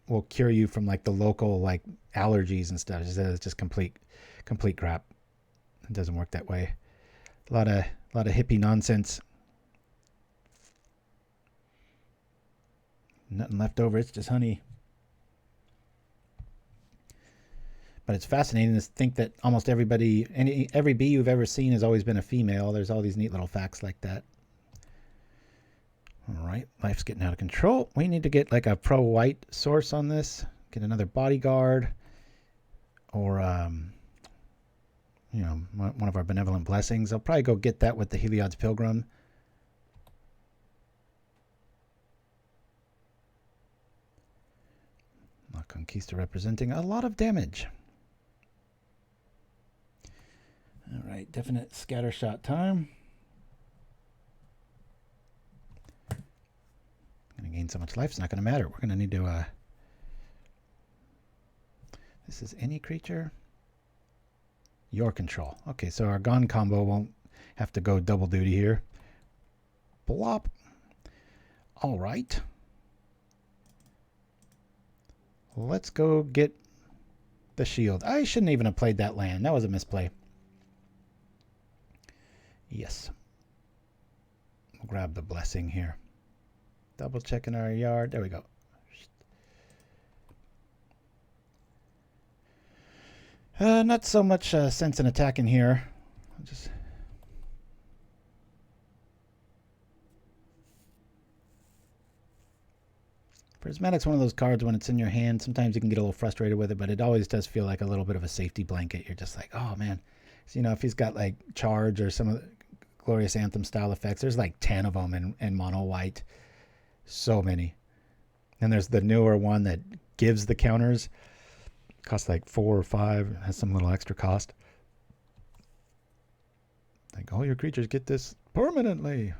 will cure you from like the local like allergies and stuff. It's just complete crap. It doesn't work that way. A lot of hippie nonsense. Nothing left over. It's just honey. But it's fascinating to think that almost every bee you've ever seen has always been a female. There's all these neat little facts like that. All right, life's getting out of control. We need to get like a pro-white source on this. Get another bodyguard, or you know, one of our benevolent blessings. I'll probably go get that with the Heliod's Pilgrim. La Conquista representing a lot of damage. All right, definite scattershot time. Gonna gain so much life, it's not gonna matter. We're gonna need to this is any creature. Your control. Okay, so our Gone combo won't have to go double duty here. Blop. All right. Let's go get the shield. I shouldn't even have played that land. That was a misplay. Yes. We'll grab the blessing here. Double checking our yard. There we go. Not so much sense in attacking here. Just Prismatic's one of those cards when it's in your hand. Sometimes you can get a little frustrated with it, but it always does feel like a little bit of a safety blanket. You're just like, oh man. So, you know, if he's got like charge or some of the Glorious Anthem style effects, there's like 10 of them in mono white. So many. And there's the newer one that gives the counters. Costs like 4 or 5. Has some little extra cost. Like all your creatures get this permanently.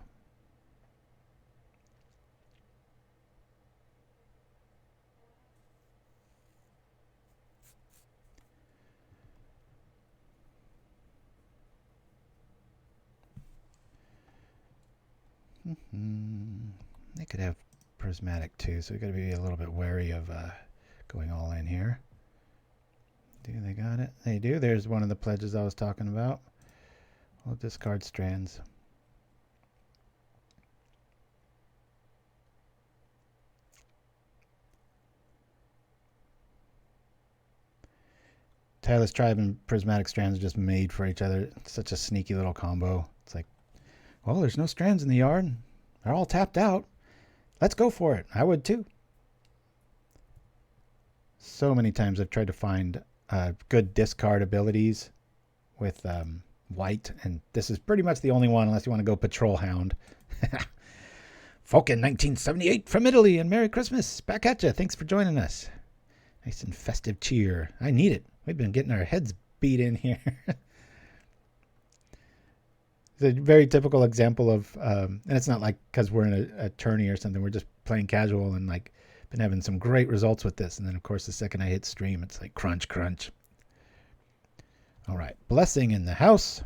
They could have Prismatic too, so we got to be a little bit wary of going all in here. Do they got it? They do. There's one of the pledges I was talking about. We'll discard Strands. Tireless Tribe and Prismatic Strands are just made for each other. It's such a sneaky little combo. It's like, well, there's no Strands in the yard. They're all tapped out. Let's go for it. I would too. So many times I've tried to find good discard abilities with white, and this is pretty much the only one unless you want to go Patrol Hound. Falcon 1978 from Italy, and Merry Christmas. Back at you. Thanks for joining us. Nice and festive cheer. I need it. We've been getting our heads beat in here. It's a very typical example of, and it's not like because we're in a tourney or something. We're just playing casual and like been having some great results with this. And then of course the second I hit stream, it's like crunch, crunch. All right, Blessing in the house.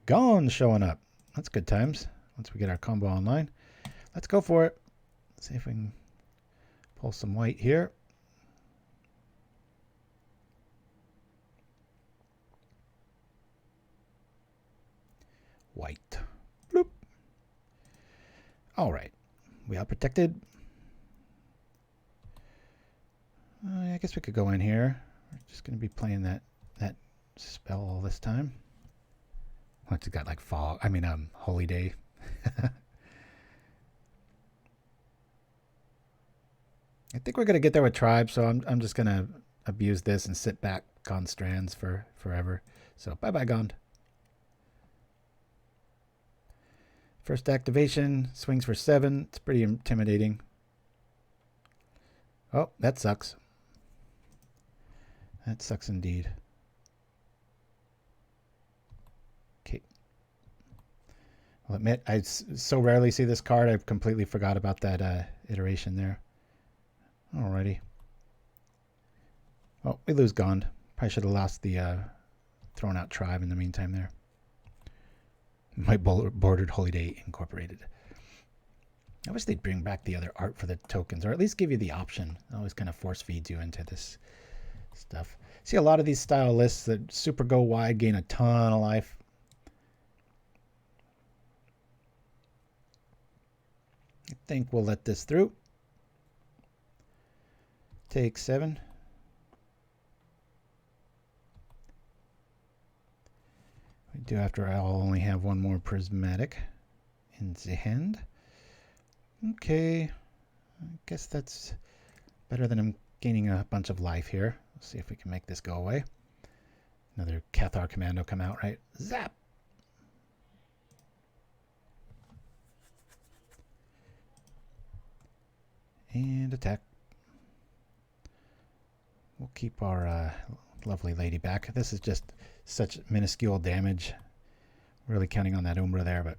Gone showing up. That's good times. Once we get our combo online, let's go for it. Let's see if we can pull some white here. White. Bloop. All right. We are protected. I guess we could go in here. We're just going to be playing that spell all this time. Once it got like fog, I mean, holy day. I think we're going to get there with Tribe, so I'm just going to abuse this and sit back on Strands for forever. So bye-bye, Gond. First activation, swings for 7. It's pretty intimidating. Oh, that sucks. That sucks indeed. Okay. I'll admit, I so rarely see this card, I've completely forgot about that iteration there. Alrighty. Oh, we lose Gond. Probably should have lost the thrown out Tribe in the meantime there. My bordered Holy Day Incorporated. I wish they'd bring back the other art for the tokens, or at least give you the option. It always kind of force feeds you into this stuff. See a lot of these style lists that super go wide, gain a ton of life. I think we'll let this through. Take 7. We do, after all, only have one more prismatic in the hand. Okay. I guess that's better than I'm gaining a bunch of life here. Let's see if we can make this go away. Another Cathar Commando come out, right? Zap! And attack. We'll keep our lovely lady back. This is just such minuscule damage. Really counting on that Umbra there, but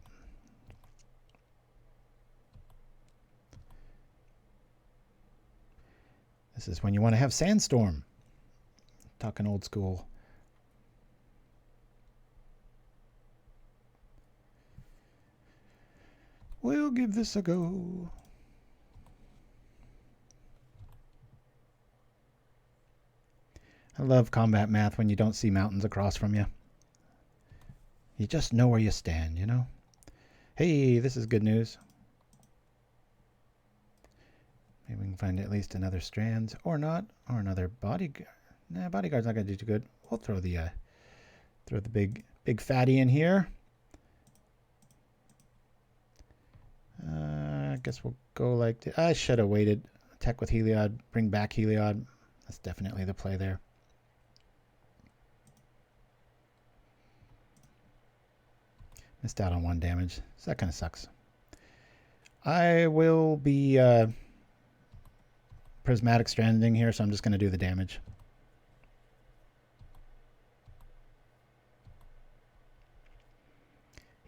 this is when you want to have Sandstorm. Talking old school. We'll give this a go. I love combat math when you don't see mountains across from you. You just know where you stand, you know? Hey, this is good news. Maybe we can find at least another Strands, or not, or another Bodyguard. Nah, Bodyguard's not going to do too good. We'll throw the big fatty in here. I guess we'll go like this. I should have waited. Attack with Heliod, bring back Heliod. That's definitely the play there. Missed out on 1 damage, so that kind of sucks. I will be Prismatic Stranding here, so I'm just going to do the damage.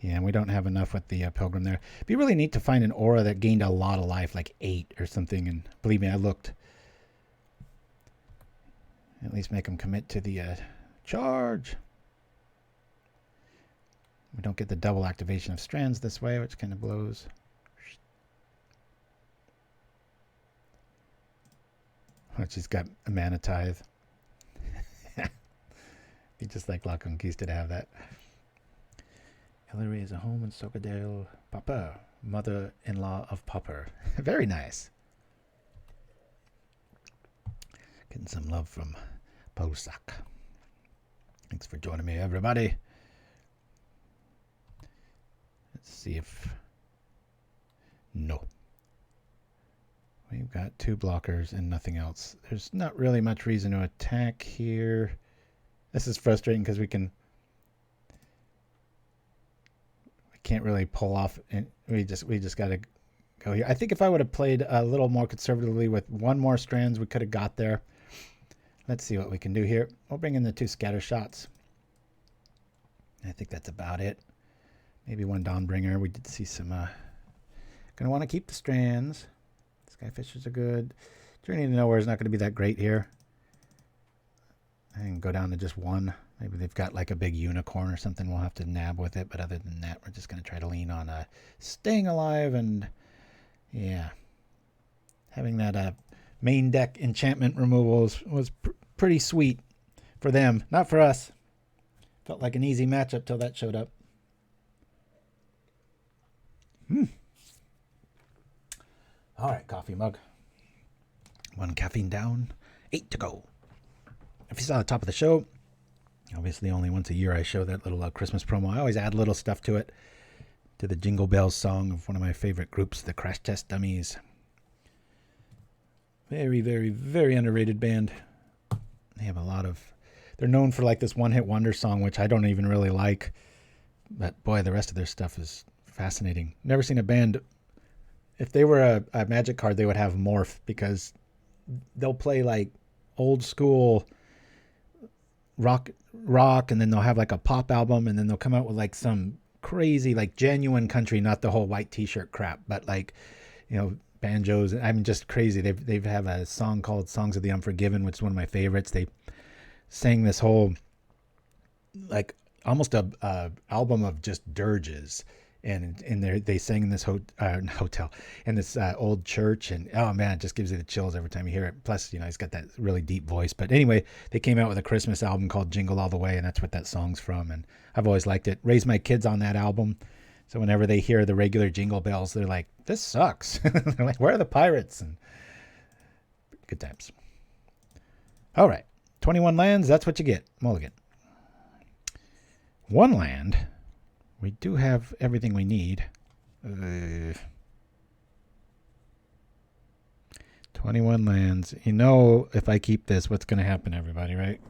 Yeah, and we don't have enough with the Pilgrim there. It'd be really neat to find an aura that gained a lot of life, like 8 or something, and believe me, I looked. At least make them commit to the charge. We don't get the double activation of Strands this way, which kind of blows. Oh, she's got a mana tithe. Be just like La Conquista to have that. Hillary is a home in Socadale. Pauper, mother-in-law of Pauper. Very nice. Getting some love from Posak. Thanks for joining me, everybody. Let's see if... No. We've got 2 blockers and nothing else. There's not really much reason to attack here. This is frustrating because we can't really pull off, and we just got to go here. I think if I would have played a little more conservatively with 1 more Strands, we could have got there. Let's see what we can do here. We'll bring in the 2 Scattershots. I think that's about it. Maybe 1 Dawnbringer. We did see some... Gonna want to keep the Strands. Skyfishers are good. Journey to Nowhere is not going to be that great here. I can go down to just 1. Maybe they've got like a big unicorn or something we'll have to nab with it. But other than that, we're just going to try to lean on staying alive. And yeah, having that main deck enchantment removal was pretty sweet for them. Not for us. Felt like an easy matchup till that showed up. All right, coffee mug. 1 caffeine down, 8 to go. If you saw the top of the show, obviously only once a year I show that little Christmas promo. I always add little stuff to it, to the Jingle Bells song of one of my favorite groups, the Crash Test Dummies. Very, very, very underrated band. They have a lot of... They're known for like this one-hit wonder song, which I don't even really like. But boy, the rest of their stuff is fascinating. Never seen a band... If they were a Magic card, they would have Morph, because they'll play like old school rock, and then they'll have like a pop album, and then they'll come out with like some crazy, like genuine country, not the whole white t-shirt crap, but like, you know, banjos. I mean, just crazy. They have a song called Songs of the Unforgiven, which is one of my favorites. They sang this whole, like, almost a album of just dirges, and they sang in this hotel, in this old church, and oh man, it just gives you the chills every time you hear it. Plus, you know, he's got that really deep voice. But anyway, they came out with a Christmas album called Jingle All the Way, and that's what that song's from, and I've always liked it. Raised my kids on that album, so whenever they hear the regular Jingle Bells, they're like, this sucks. They're like, where are the pirates? And good times. All right, 21 lands, that's what you get. Mulligan. 1 land. We do have everything we need. 21 lands. You know, if I keep this, what's going to happen, everybody, right?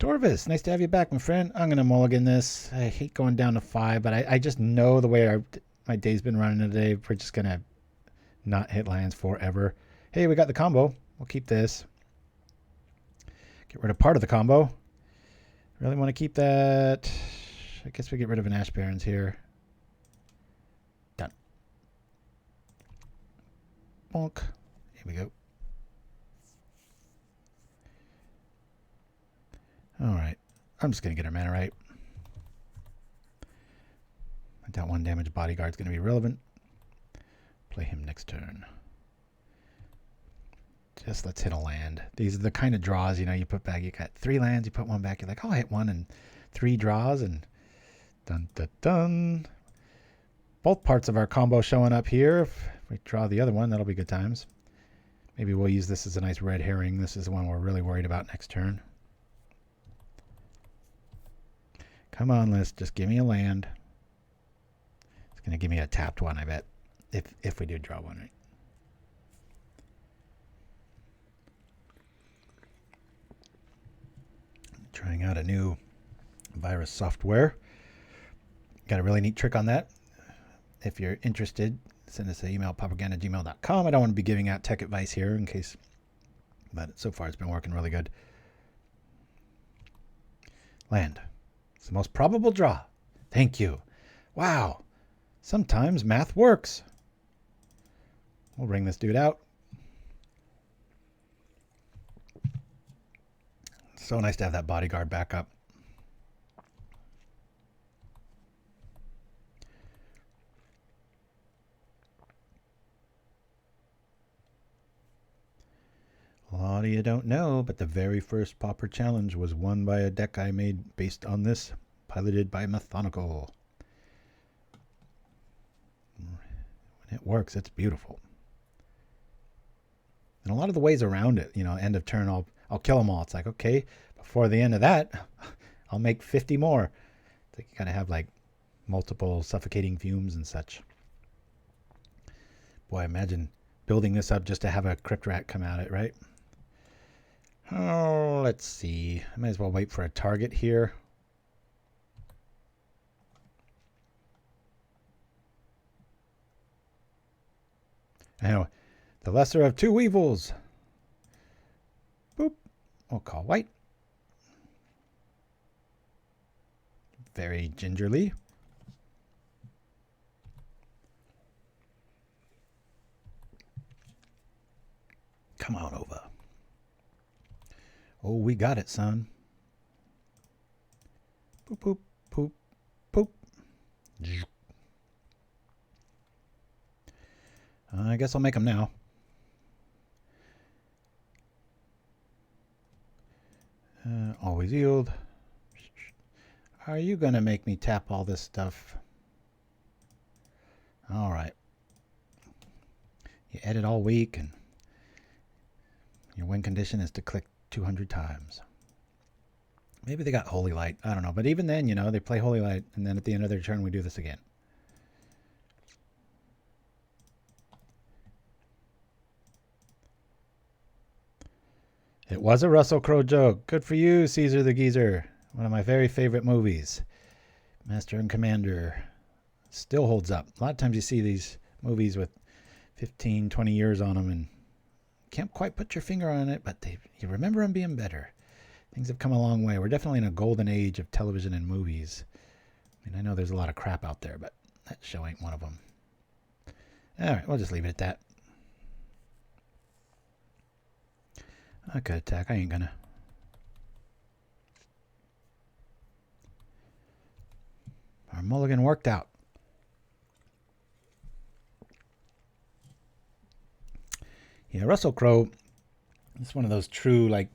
Torvis, nice to have you back, my friend. I'm going to mulligan this. I hate going down to 5, but I just know the way my day's been running today. We're just going to not hit lands forever. Hey, we got the combo. We'll keep this. Get rid of part of the combo. Really want to keep that. I guess we get rid of an Ash Barrens here. Done. Bonk. Here we go. All right. I'm just going to get our mana right. I doubt 1 damage bodyguard's going to be relevant. Play him next turn. Just let's hit a land. These are the kind of draws, you know, you put back, you got 3 lands, you put 1 back, you're like, oh, I hit 1 and 3 draws, and dun, dun, dun. Both parts of our combo showing up here. If we draw the other one, that'll be good times. Maybe we'll use this as a nice red herring. This is the one we're really worried about next turn. Come on, list, just give me a land. It's going to give me a tapped one, I bet, if we do draw one, right? Trying out a new virus software. Got a really neat trick on that. If you're interested, send us an email, paupergan@gmail.com. I don't want to be giving out tech advice here in case, but so far it's been working really good. Land. It's the most probable draw. Thank you. Wow. Sometimes math works. We'll bring this dude out. So nice to have that bodyguard back up. A lot of you don't know, but the very first Pauper challenge was won by a deck I made based on this, piloted by Methonical. When it works, it's beautiful. And a lot of the ways around it, you know, end of turn, I'll kill them all. It's like, okay, before the end of that, I'll make 50 more. It's like you gotta have like multiple suffocating fumes and such. Boy, imagine building this up just to have a Crypt Rat come at it, right? Oh, let's see. I might as well wait for a target here. I know, the lesser of 2 evils. Boop. We'll call white. Very gingerly. Come on over. Oh, we got it, son. Boop, boop, poop, poop. I guess I'll make them now. Always yield. are you going to make me tap all this stuff? All right. You edit all week, and your win condition is to click 200 times. Maybe they got Holy Light. I don't know. But even then, you know, they play Holy Light, and then at the end of their turn, we do this again. It was a Russell Crowe joke. Good for you, Caesar the Geezer. One of my very favorite movies. Master and Commander. Still holds up. A lot of times you see these movies with 15, 20 years on them and can't quite put your finger on it, but you remember them being better. Things have come a long way. We're definitely in a golden age of television and movies. I mean, I know there's a lot of crap out there, but that show ain't one of them. All right, we'll just leave it at that. I could attack. I ain't gonna. Our mulligan worked out. Yeah, Russell Crowe is one of those true, like,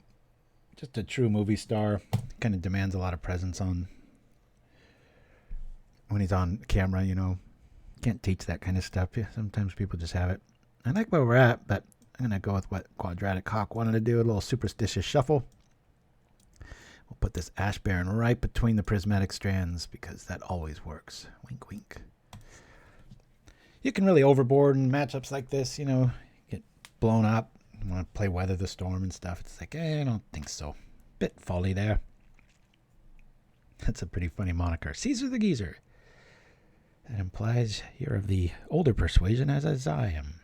just a true movie star. Kind of demands a lot of presence on when he's on camera, you know. Can't teach that kind of stuff. Yeah, sometimes people just have it. I like where we're at, but I'm going to go with what Quadratic Hawk wanted to do, a little superstitious shuffle. We'll put this Ash Barren right between the Prismatic Strands because that always works. Wink, wink. You can really overboard in matchups like this, you know, get blown up. You want to play Weather the Storm and stuff. It's like, I don't think so. Bit folly there. That's a pretty funny moniker. Caesar the Geezer. That implies you're of the older persuasion as I am.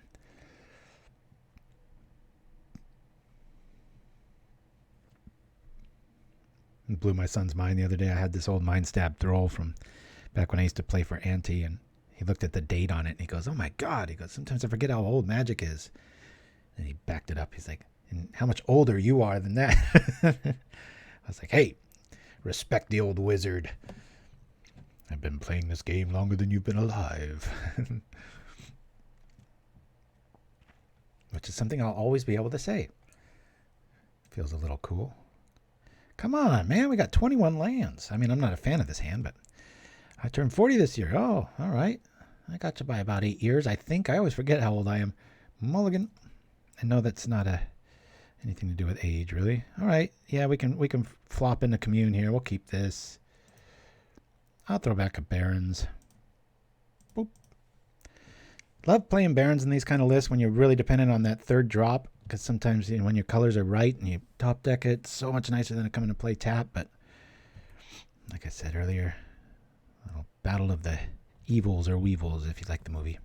It blew my son's mind the other day. I had this old Mind Stab Thrall from back when I used to play for Auntie, and he looked at the date on it, and he goes, oh my God. He goes, sometimes I forget how old Magic is. And he backed it up. He's like, and how much older you are than that. I was like, hey, respect the old wizard. I've been playing this game longer than you've been alive. Which is something I'll always be able to say. Feels a little cool. Come on, man. We got 21 lands. I mean, I'm not a fan of this hand, but I turned 40 this year. Oh, all right. I got you by about 8 years, I think. I always forget how old I am. Mulligan. I know that's not anything to do with age, really. All right. Yeah, we can flop into Commune here. We'll keep this. I'll throw back a Barrens. Boop. Love playing Barrens in these kind of lists when you're really dependent on that third drop. Because sometimes, you know, when your colors are right and you top deck it, it's so much nicer than to come into play tap. But like I said earlier, a little battle of the evils or weevils, if you like the movie.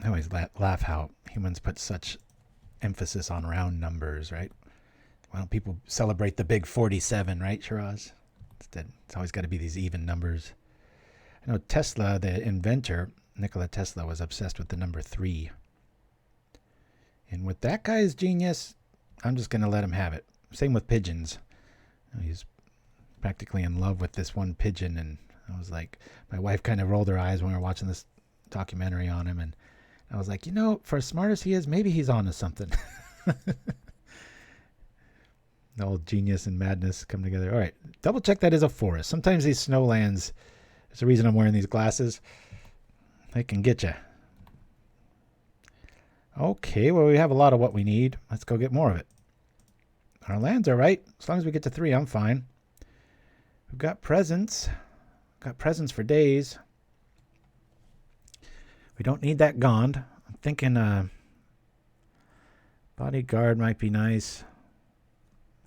I always laugh how humans put such emphasis on round numbers, right? Why don't people celebrate the big 47, right, Shiraz? Instead, it's always got to be these even numbers. I know Tesla, the inventor, Nikola Tesla, was obsessed with the number 3. And with that guy's genius, I'm just going to let him have it. Same with pigeons. He's practically in love with this one pigeon. And I was like, my wife kind of rolled her eyes when we were watching this documentary on him. And I was like, you know, for as smart as he is, maybe he's on to something. The old genius and madness come together. All right, double check that is a forest. Sometimes these snowlands, there's a reason I'm wearing these glasses. They can get you. Okay, well, we have a lot of what we need. Let's go get more of it. Our lands are right. As long as we get to 3, I'm fine. We've got presents. Got presents for days. We don't need that Gond. I'm thinking Bodyguard might be nice.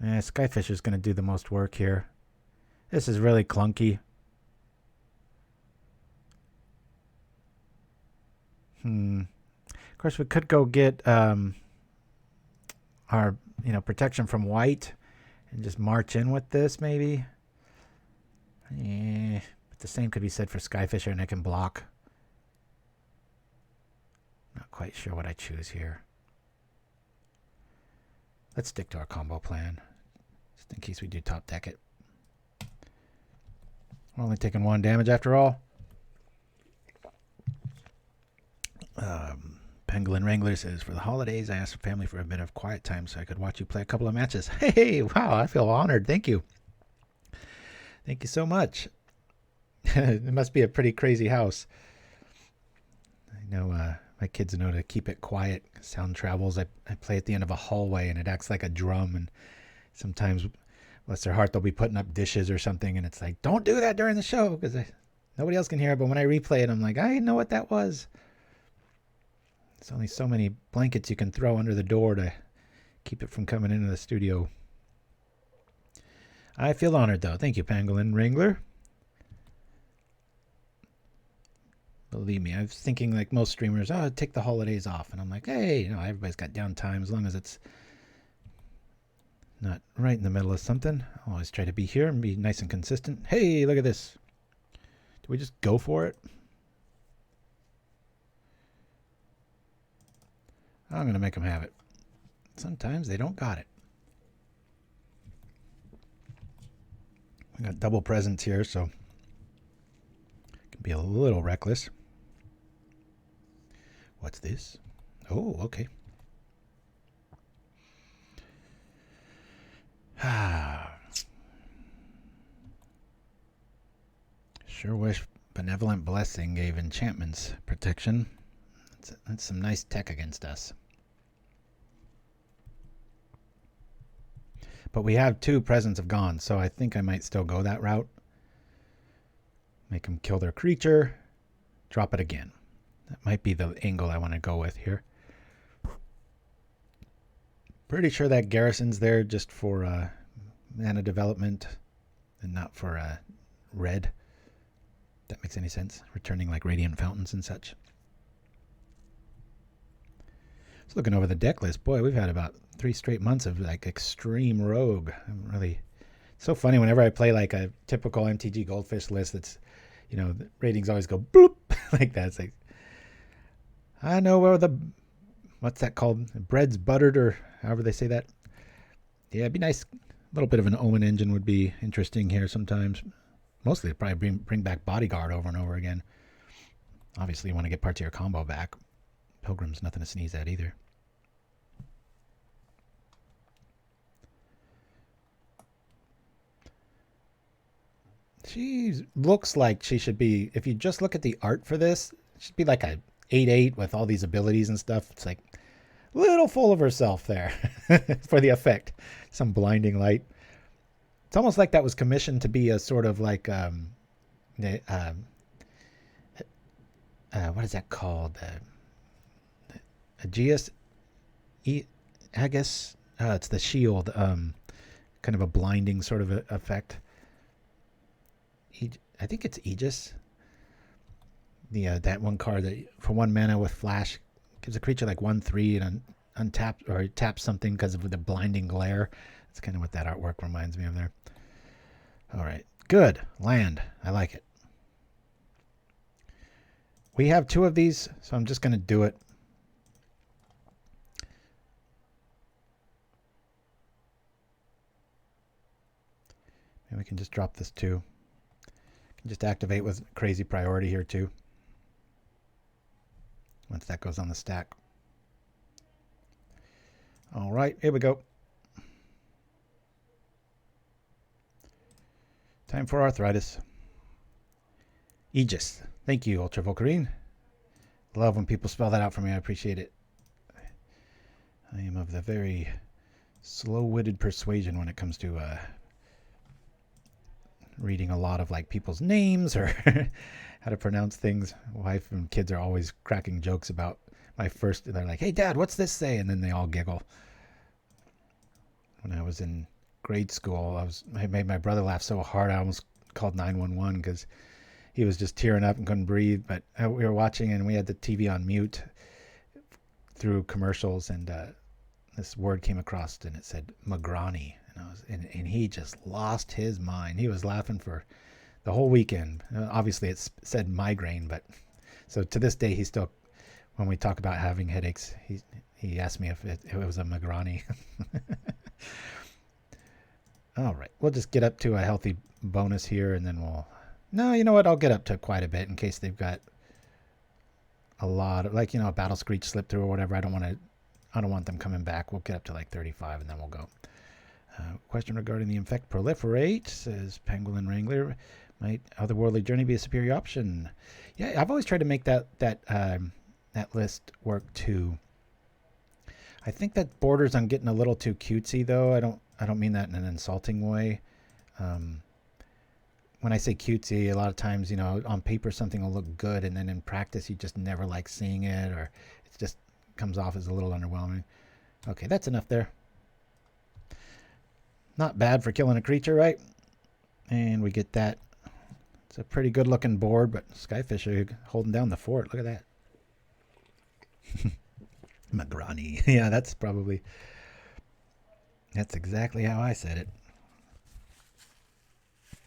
Skyfisher's going to do the most work here. This is really clunky. Of course, we could go get our, protection from white and just march in with this, maybe. But the same could be said for Skyfisher, and I can block. Not quite sure what I choose here. Let's stick to our combo plan, just in case we do top deck it. We're only taking 1 damage after all. Pangolin Wrangler says, for the holidays, I asked the family for a bit of quiet time so I could watch you play a couple of matches. Hey, wow, I feel honored. Thank you. Thank you so much. It must be a pretty crazy house. I know my kids know to keep it quiet. Sound travels. I play at the end of a hallway, and it acts like a drum. And sometimes, bless their heart, they'll be putting up dishes or something, and it's like, don't do that during the show because nobody else can hear it. But when I replay it, I'm like, I know what that was. There's only so many blankets you can throw under the door to keep it from coming into the studio. I feel honored, though. Thank you, Pangolin Wrangler. Believe me, I was thinking like most streamers, oh, take the holidays off. And I'm like, hey, you know, everybody's got downtime as long as it's not right in the middle of something. I always try to be here and be nice and consistent. Hey, look at this. Do we just go for it? I'm going to make them have it. Sometimes they don't got it. We got double presents here, so it can be a little reckless. What's this? Oh, okay. Sure wish Benevolent Blessing gave enchantments protection. That's some nice tech against us. But we have 2 presents of gone, so I think I might still go that route. Make them kill their creature, drop it again. That might be the angle I want to go with here. Pretty sure that garrison's there just for mana development and not for red. If that makes any sense. Returning like radiant fountains and such. So looking over the deck list, boy, we've had about 3 straight months of like extreme rogue. I'm really, it's so funny whenever I play like a typical MTG Goldfish list that's, you know, the ratings always go bloop like that. It's like, I know where the, what's that called? Bread's buttered, or however they say that. Yeah, it'd be nice. A little bit of an Omen engine would be interesting here sometimes. Mostly it'd probably bring back Bodyguard over and over again. Obviously you want to get parts of your combo back. Pilgrim's nothing to sneeze at either. She looks like she should be, if you just look at the art for this, it should be like a 8/8 with all these abilities and stuff. It's like a little full of herself there for the effect. Some blinding light. It's almost like that was commissioned to be a sort of like, what is that called? Aegeus, I guess. It's the shield, kind of a blinding sort of effect. I think it's Aegis. The that one card that for 1 mana with flash gives a creature like 1/3 and untap or taps something because of the blinding glare. That's kind of what that artwork reminds me of there. All right, good land. I like it. We have 2 of these, so I'm just going to do it. And we can just drop this too. Can just activate with crazy priority here too. Once that goes on the stack. All right, here we go. Time for arthritis. Aegis. Thank you, Ultra Volcarine. Love when people spell that out for me. I appreciate it. I am of the very slow-witted persuasion when it comes to reading a lot of like people's names or how to pronounce things. Wife and kids are always cracking jokes about my first. They're like, "Hey, Dad, what's this say?" And then they all giggle. When I was in grade school, I made my brother laugh so hard I almost called 911 because he was just tearing up and couldn't breathe. But we were watching and we had the TV on mute through commercials, and this word came across and it said Magrani, and he just lost his mind. He was laughing for the whole weekend. Obviously, it said migraine, but so to this day, he still, when we talk about having headaches, he asked me if it was a Magrani. All right, we'll just get up to a healthy bonus here, and then we'll... No, you know what? I'll get up to quite a bit in case they've got a lot of, like, you know, a Battle Screech slip through or whatever. I don't want them coming back. We'll get up to like 35 and then we'll go. Question regarding the Infect Proliferate, says Pangolin Wrangler. Might Otherworldly Journey be a superior option? Yeah, I've always tried to make that list work too. I think that borders on getting a little too cutesy though. I don't mean that in an insulting way. When I say cutesy, a lot of times, you know, on paper something will look good and then in practice you just never like seeing it, or it just comes off as a little underwhelming. Okay, that's enough there. Not bad for killing a creature, right? And we get that. It's a pretty good looking board, but Skyfisher holding down the fort. Look at that. Magrani. Yeah, that's exactly how I said it.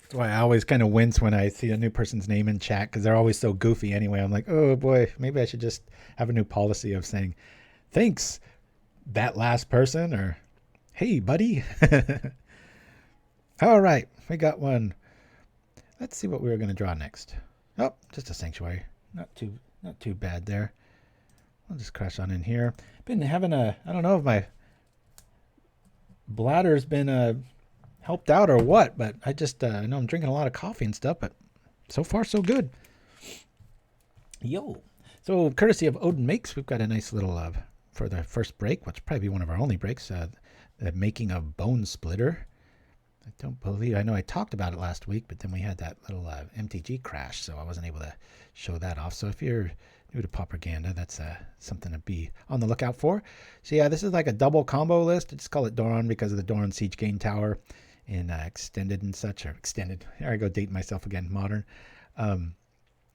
That's why I always kind of wince when I see a new person's name in chat, because they're always so goofy anyway. I'm like, oh boy, maybe I should just have a new policy of saying, thanks, that last person, or hey, buddy. All right, we got one. Let's see what we were going to draw next. Oh, just a Sanctuary. Not too bad there. I'll just crash on in here. Been having I don't know if my bladder's been helped out or what, but I just I know I'm drinking a lot of coffee and stuff, but so far so good. Yo. So courtesy of Odin Makes, we've got a nice little for the first break, which will probably be one of our only breaks, the making of Bone Splitter. I know I talked about it last week, but then we had that little MTG crash, so I wasn't able to show that off. So if you're new to PauperGanda, that's something to be on the lookout for. So yeah, this is like a double combo list. I just call it Doran because of the Doran Siege Gain Tower in Extended and such, or Extended. Here I go dating myself again, Modern.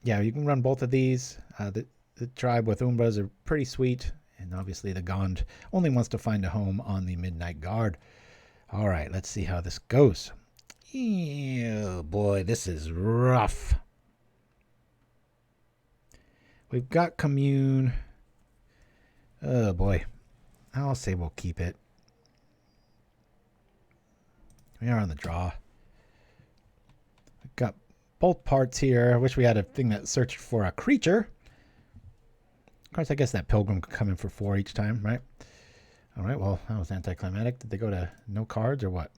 Yeah, you can run both of these. The tribe with Umbras are pretty sweet, and obviously the Gond only wants to find a home on the Midnight Guard. All right, let's see how this goes. Oh boy, this is rough. We've got Commune. Oh boy, I'll say we'll keep it. We are on the draw. We've got both parts here. I wish we had a thing that searched for a creature. Of course, I guess that Pilgrim could come in for 4 each time, right? All right, well, that was anticlimactic. Did they go to no cards or what?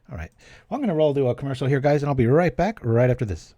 All right. Well, I'm going to roll to a commercial here, guys, and I'll be right back right after this.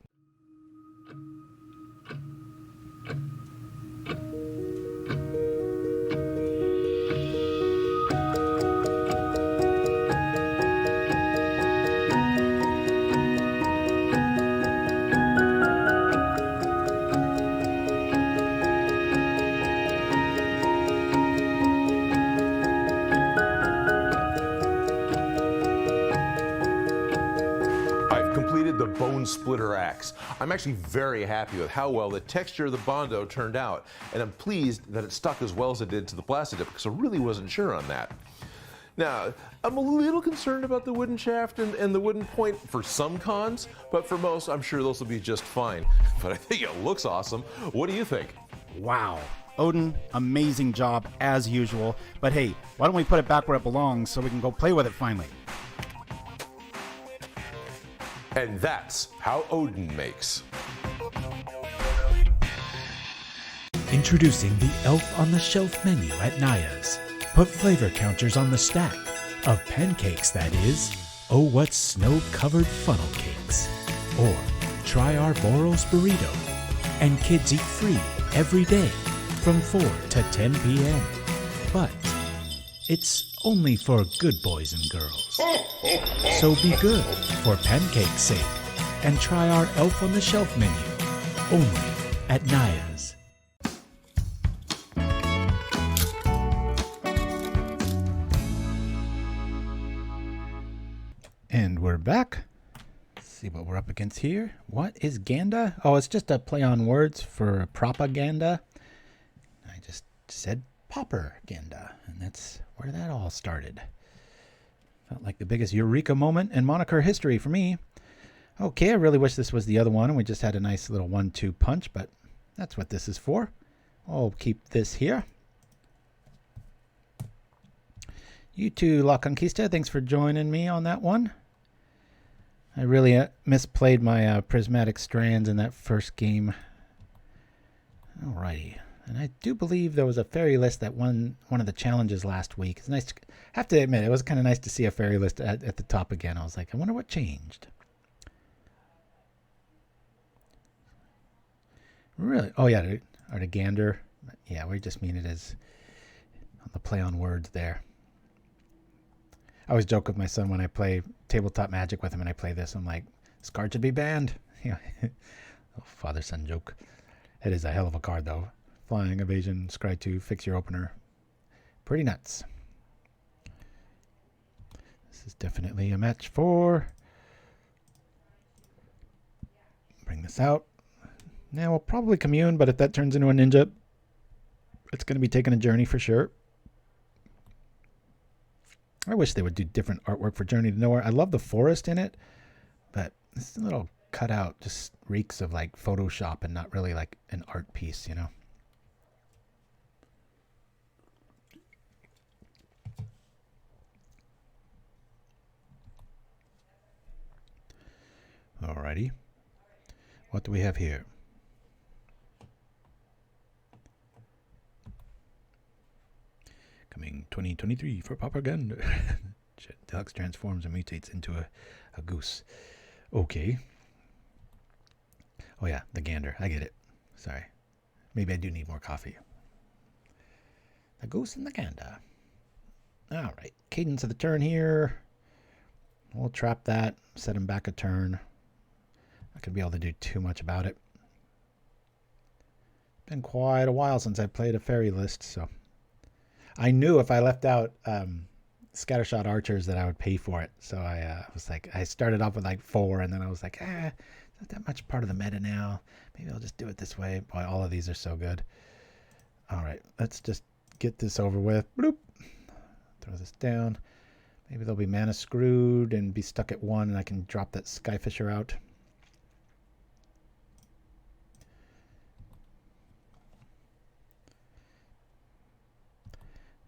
Splitter axe. I'm actually very happy with how well the texture of the Bondo turned out, and I'm pleased that it stuck as well as it did to the plastic tip, because I really wasn't sure on that. Now, I'm a little concerned about the wooden shaft and the wooden point for some cons, but for most, I'm sure those will be just fine. But I think it looks awesome. What do you think? Wow. Odin, amazing job as usual. But hey, why don't we put it back where it belongs so we can go play with it finally? And that's how Odin makes. Introducing the Elf on the Shelf menu at Naya's. Put flavor counters on the stack of pancakes, that is. Oh, what snow-covered funnel cakes. Or try our Boros burrito. And kids eat free every day from 4 to 10 p.m. But it's only for good boys and girls. So be good for pancake's sake and try our Elf on the Shelf menu only at Naya's. And we're back. Let's see what we're up against here. What is Ganda? Oh, it's just a play on words for propaganda. I just said PauperGanda, and that's where that all started. Felt like the biggest eureka moment in moniker history for me. Okay, I really wish this was the other one and we just had a nice little 1-2 punch, but that's what this is for. I'll keep this here. You too, La Conquista, thanks for joining me on that one. I really misplayed my Prismatic Strands in that first game. Alrighty. And I do believe there was a fairy list that won one of the challenges last week. It's nice. Have to admit, it was kind of nice to see a fairy list at the top again. I was like, I wonder what changed. Really? Oh, yeah. Or the gander. Yeah, we just mean it as on the play on words there. I always joke with my son when I play tabletop Magic with him and I play this. I'm like, this card should be banned. Yeah. Oh, father-son joke. It is a hell of a card, though. Flying, evasion, scry 2, fix your opener. Pretty nuts. This is definitely a match for. Bring this out. Now we'll probably commune, but if that turns into a ninja, it's going to be taking a journey for sure. I wish they would do different artwork for Journey to Nowhere. I love the forest in it, but this little cutout just reeks of like Photoshop and not really like an art piece, you know? Alrighty. What do we have here? Coming 2023 for propaganda. Deluxe transforms and mutates into a goose. Okay. Oh yeah, the gander. I get it. Sorry. Maybe I do need more coffee. The goose and the gander. Alright. Cadence of the turn here. We'll trap that. Set him back a turn. Not going to be able to do too much about it. Been quite a while since I played a fairy list, so I knew if I left out Scattershot Archers that I would pay for it. So I was like, I started off with like 4, and then I was like, it's not that much part of the meta now. Maybe I'll just do it this way. Boy, all of these are so good. All right, let's just get this over with. Bloop. Throw this down. Maybe they'll be mana screwed and be stuck at 1, and I can drop that Skyfisher out.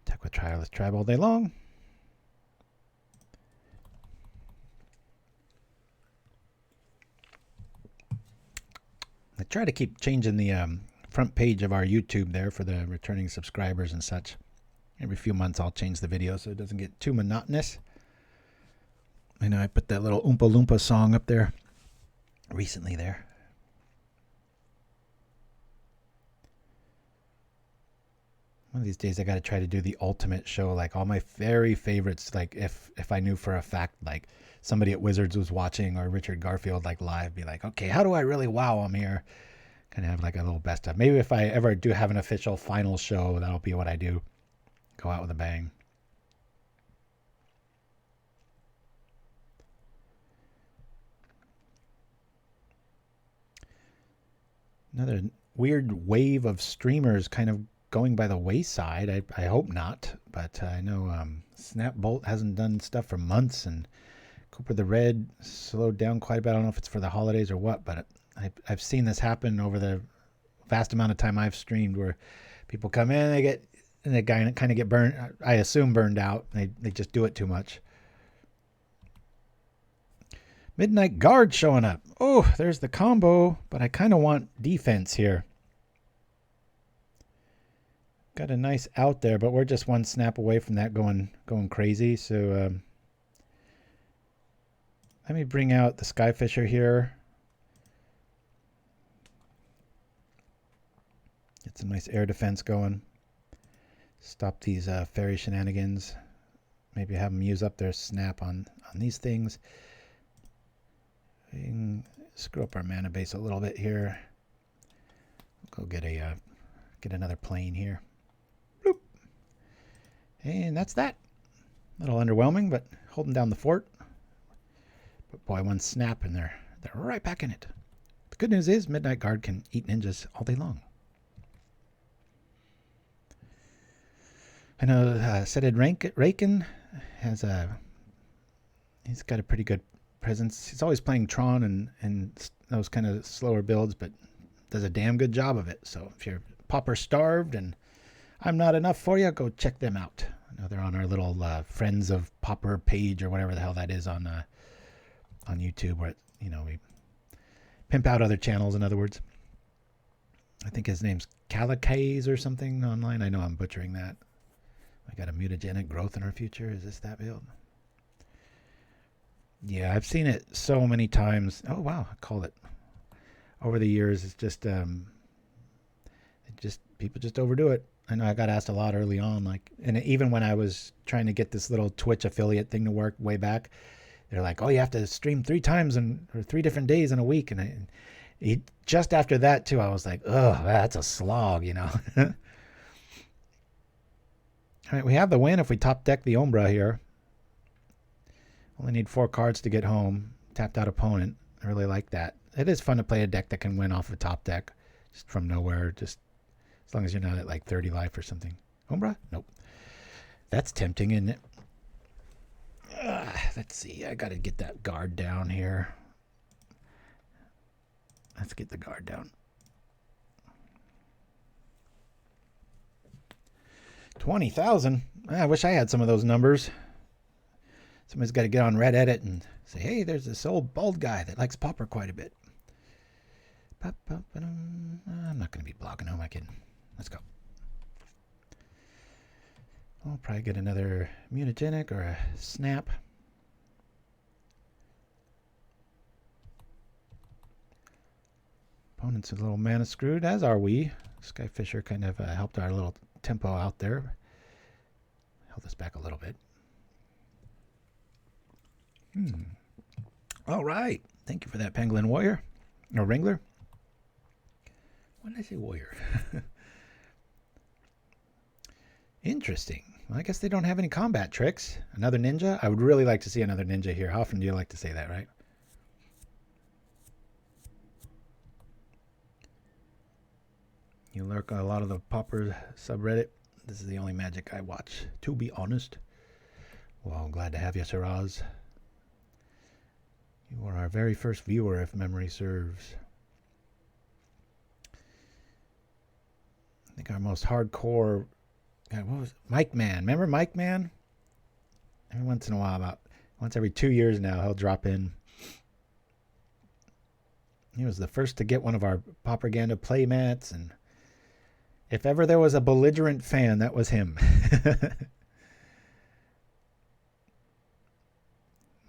Attack with Tireless Tribe all day long. I try to keep changing the front page of our YouTube there for the returning subscribers and such. Every few months I'll change the video so it doesn't get too monotonous. I know I put that little Oompa Loompa song up there recently there. One of these days I got to try to do the ultimate show, like all my very favorites. Like if I knew for a fact like somebody at Wizards was watching or Richard Garfield like live, be like, okay, how do I really wow them here? Kind of have like a little best of. Maybe if I ever do have an official final show, that'll be what I do. Go out with a bang. Another weird wave of streamers kind of going by the wayside. I hope not, but I know Snapbolt hasn't done stuff for months, and Cooper the Red slowed down quite a bit. I don't know if it's for the holidays or what, but I've seen this happen over the vast amount of time I've streamed, where people come in, they kind of get burned. I assume burned out. They just do it too much. Midnight Guard showing up. Oh, there's the combo, but I kind of want defense here. Got a nice out there, but we're just one snap away from that going crazy. So let me bring out the Skyfisher here. Get some nice air defense going. Stop these fairy shenanigans. Maybe have them use up their snap on these things. We can screw up our mana base a little bit here. Go get another plane here. Bloop. And that's that. A little underwhelming, but holding down the fort. But boy, one snap and they're right back in it. The good news is Midnight Guard can eat ninjas all day long. I know Sedded Raken has he's got a pretty good presence. He's always playing Tron and those kind of slower builds, but does a damn good job of it. So if you're Pauper starved and I'm not enough for you, go check them out. I know they're on our little Friends of Pauper page or whatever the hell that is on YouTube, where we pimp out other channels, in other words. I think his name's Calicase or something online. I know I'm butchering that. I got a mutagenic growth in our future. Is this that build? Yeah, I've seen it so many times. Oh wow, I called it. Over the years, it's just people just overdo it. I know I got asked a lot early on, like, and even when I was trying to get this little Twitch affiliate thing to work way back, they're like, "Oh, you have to stream 3 times or 3 different days in a week." And just after that too, I was like, "Oh, that's a slog," you know. All right, we have the win if we top deck the Umbra here. Only need 4 cards to get home. Tapped out opponent. I really like that. It is fun to play a deck that can win off the top deck just from nowhere, just as long as you're not at like 30 life or something. Umbra? Nope. That's tempting, isn't it? Let's see. I got to get that guard down here. Let's get the guard down. 20,000. I wish I had some of those numbers. Somebody's got to get on Reddit and say, "Hey, there's this old bald guy that likes Pauper quite a bit." I'm not going to be blogging. Who am I kidding? Let's go. I'll probably get another mutagenic or a snap. Opponent's a little mana screwed, as are we. Skyfisher kind of helped our little tempo out there. Held us back a little bit. All right. Thank you for that, Pangolin Warrior. Or Wrangler. Why did I say warrior? Interesting. Well, I guess they don't have any combat tricks. Another ninja? I would really like to see another ninja here. How often do you like to say that, right? You lurk a lot of the Pauper subreddit. This is the only Magic I watch, to be honest. Well, glad to have you, Siraz. You were our very first viewer, if memory serves. I think our most hardcore... God, what was Mike Man? Remember Mike Man? Every once in a while, about once every 2 years now, he'll drop in. He was the first to get one of our propaganda playmats, and if ever there was a belligerent fan, that was him.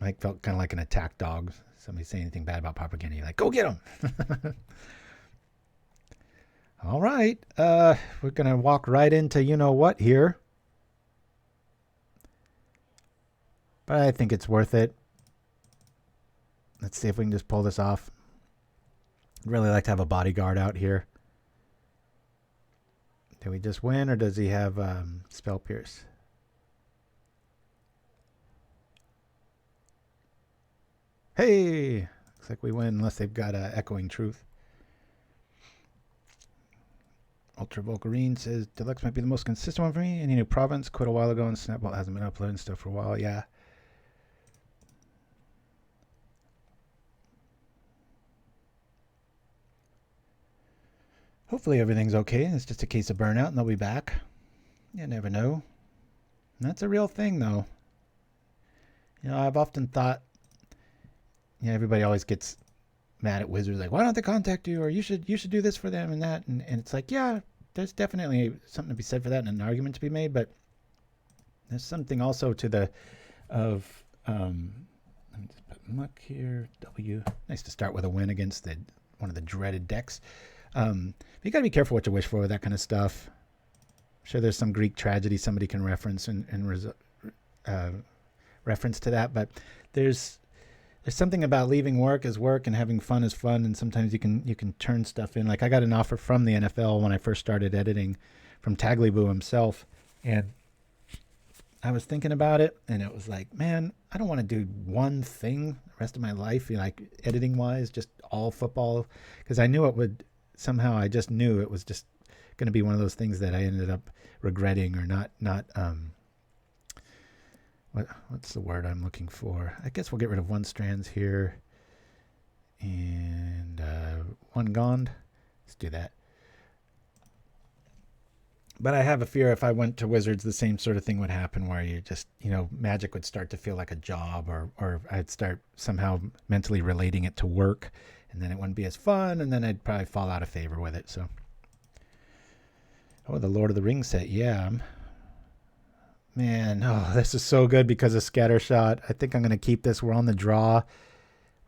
Mike felt kind of like an attack dog. Somebody say anything bad about propaganda, you're like, "Go get him!" All right, we're going to walk right into you-know-what here. But I think it's worth it. Let's see if we can just pull this off. I'd really like to have a bodyguard out here. Do we just win, or does he have Spell Pierce? Hey! Looks like we win unless they've got Echoing Truth. Ultra Volcarine says, "Deluxe might be the most consistent one for me. Any new province? Quit a while ago and Snapball hasn't been uploading stuff for a while." Yeah. Hopefully everything's okay. It's just a case of burnout and they'll be back. You never know. And that's a real thing, though. You know, I've often thought, you know, everybody always gets mad at Wizards, like, "Why don't they contact you?" Or you should do this for them and that. And it's like, yeah, there's definitely something to be said for that and an argument to be made. But there's something also to the, let me just put muck here, W. Nice to start with a win against one of the dreaded decks. But you got to be careful what you wish for with that kind of stuff. I'm sure there's some Greek tragedy somebody can reference reference to that, but there's something about leaving work as work and having fun as fun, and sometimes you can turn stuff in. Like, I got an offer from the NFL when I first started editing from Tagliboo himself, and I was thinking about it, and it was like, man, I don't want to do one thing the rest of my life, you know, like editing wise, just all football, because I knew it would somehow. I just knew it was just going to be one of those things that I ended up regretting or not what's the word I'm looking for? I guess we'll get rid of 1 strands here and 1 gond. Let's do that. But I have a fear if I went to Wizards, the same sort of thing would happen where you just, you know, Magic would start to feel like a job, or I'd start somehow mentally relating it to work, and then it wouldn't be as fun, and then I'd probably fall out of favor with it. So Oh, the Lord of the Rings set. Yeah. Man, oh, this is so good because of Scattershot. I think I'm going to keep this. We're on the draw.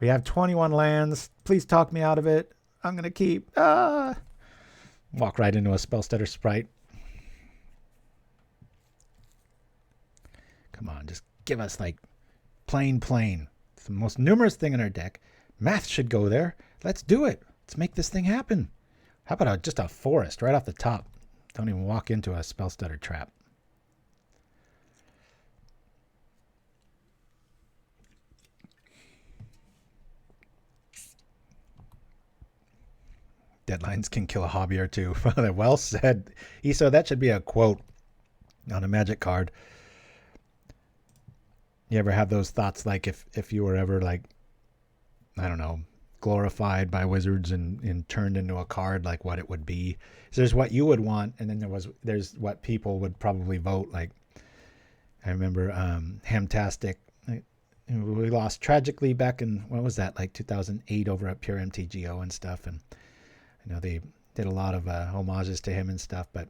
We have 21 lands. Please talk me out of it. I'm going to keep. Walk right into a Spellstutter Sprite. Come on, just give us like plain. It's the most numerous thing in our deck. Math should go there. Let's do it. Let's make this thing happen. How about just a forest right off the top? Don't even walk into a Spellstutter trap. Deadlines can kill a hobby or two. Well said. Eso, that should be a quote on a Magic card. You ever have those thoughts like if you were ever like, I don't know, glorified by wizards and turned into a card, like what it would be? So there's what you would want, and then there's what people would probably vote. Like I remember Hamtastic. We lost tragically back in, what was that, like 2008 over at Pure MTGO and stuff. And I know they did a lot of homages to him and stuff, but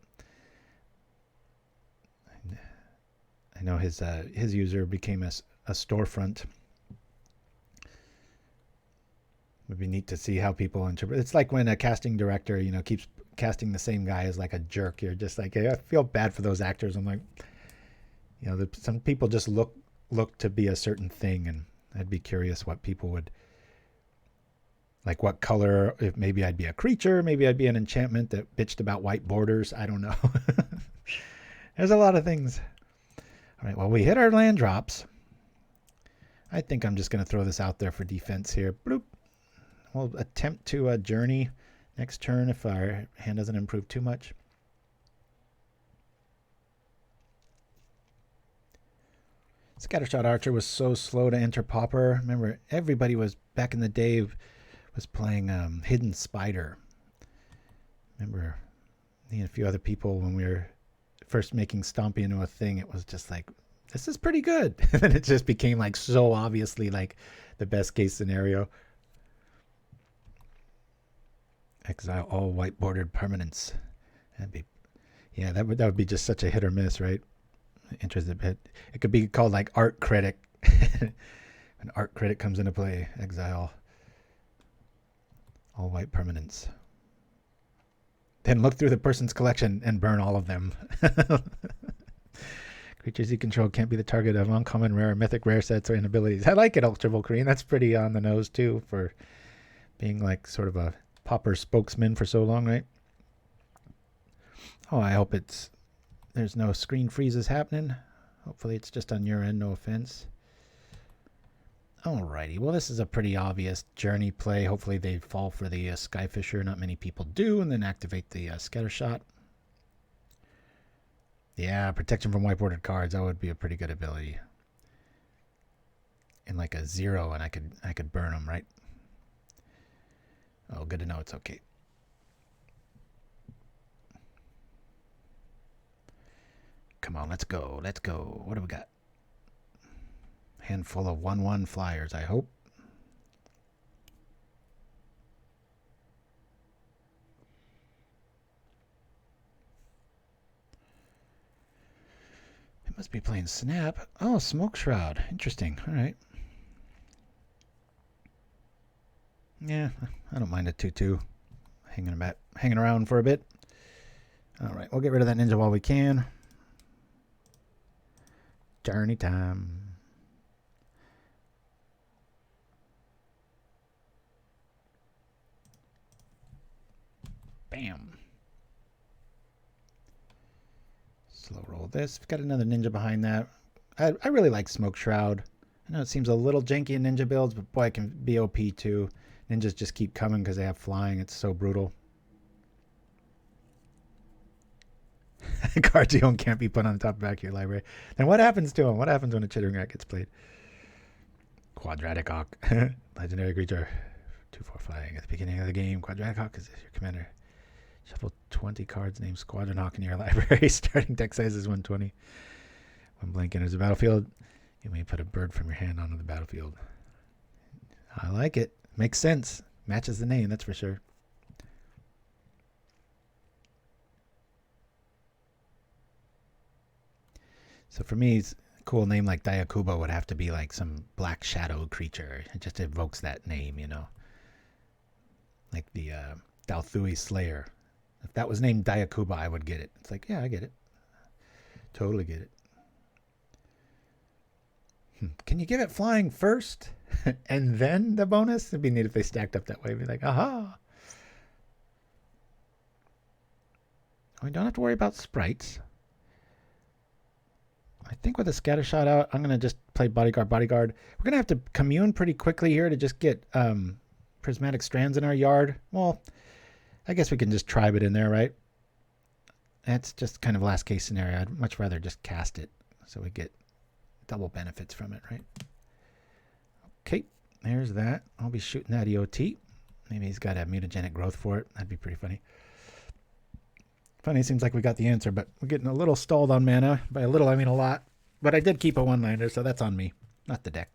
I know his user became a storefront. It would be neat to see how people interpret. It's like when a casting director, keeps casting the same guy as like a jerk. You're just like, I feel bad for those actors. I'm like, some people just look to be a certain thing, and I'd be curious what people would like. What color? If maybe I'd be a creature, maybe I'd be an enchantment that bitched about white borders. I don't know. There's a lot of things. All right, well, we hit our land drops. I think I'm just going to throw this out there for defense here. Bloop. We'll attempt to journey next turn if our hand doesn't improve too much. Scattershot Archer was so slow to enter Pauper. Remember, everybody was, back in the day, was playing Hidden Spider. Remember, me and a few other people, when we were first making Stompy into a thing, it was just like, this is pretty good. And then it just became like so obviously like the best case scenario. Exile all white bordered permanents. That would be just such a hit or miss, right? Interesting bit. It could be called like Art Critic. An Art Critic comes into play. Exile all white permanents. Then look through the person's collection and burn all of them. Creatures you control can't be the target of uncommon, rare, mythic, rare sets or inabilities. I like it, Ultra Volcarine. That's pretty on the nose, too, for being like sort of a Pauper spokesman for so long, right? Oh, I hope there's no screen freezes happening. Hopefully it's just on your end, no offense. Alrighty, well, this is a pretty obvious journey play. Hopefully they fall for the Skyfisher. Not many people do, and then activate the Scattershot. Yeah, protection from white-bordered cards. That would be a pretty good ability. In like a 0, and I could burn them, right? Oh, good to know it's okay. Come on, let's go. Let's go. What do we got? Handful of 1/1 flyers, I hope. It must be playing Snap. Oh, Smoke Shroud. Interesting. All right. Yeah, I don't mind a 2/2 hanging around for a bit. All right, we'll get rid of that ninja while we can. Journey time. Bam. Slow roll this. We've got another ninja behind that. I really like Smoke Shroud. I know it seems a little janky in ninja builds, but boy, it can be OP too. Ninjas just keep coming because they have flying. It's so brutal. Cards you own can't be put on the top and back of your library. Then what happens to them? What happens when a Chittering Rat gets played? Quadratic Hawk. Legendary creature. 2/4 flying. At the beginning of the game, Quadratic Hawk is your commander. Shuffle 20 cards named Squadron Hawk in your library. Starting deck size is 120. When blank enters the battlefield, you may put a bird from your hand onto the battlefield. I like it. Makes sense. Matches the name, that's for sure. So for me, a cool name like Dayakubo would have to be like some black shadow creature. It just evokes that name, you know. Like the Dalthui Slayer. If that was named Dayakuba, I would get it. It's like, yeah, I get it. Totally get it. Can you give it flying first and then the bonus? It'd be neat if they stacked up that way. It'd be like, aha. We don't have to worry about sprites. I think with a Scattershot out, I'm going to just play Bodyguard. We're going to have to commune pretty quickly here to just get Prismatic Strands in our yard. Well, I guess we can just tribe it in there, right? That's just kind of last case scenario. I'd much rather just cast it so we get double benefits from it, right? Okay, there's that. I'll be shooting that EOT. Maybe he's got a mutagenic growth for it. That'd be pretty funny. Funny, seems like we got the answer, but we're getting a little stalled on mana. By a little, I mean a lot. But I did keep a one-liner, so that's on me, not the deck.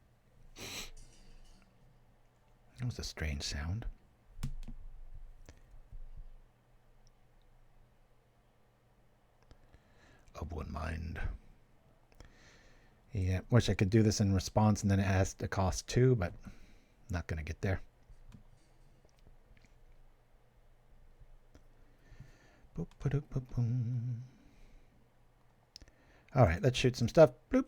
That was a strange sound. Of one mind. Yeah, wish I could do this in response and then it has to cost 2, but not going to get there. All right, let's shoot some stuff. Bloop.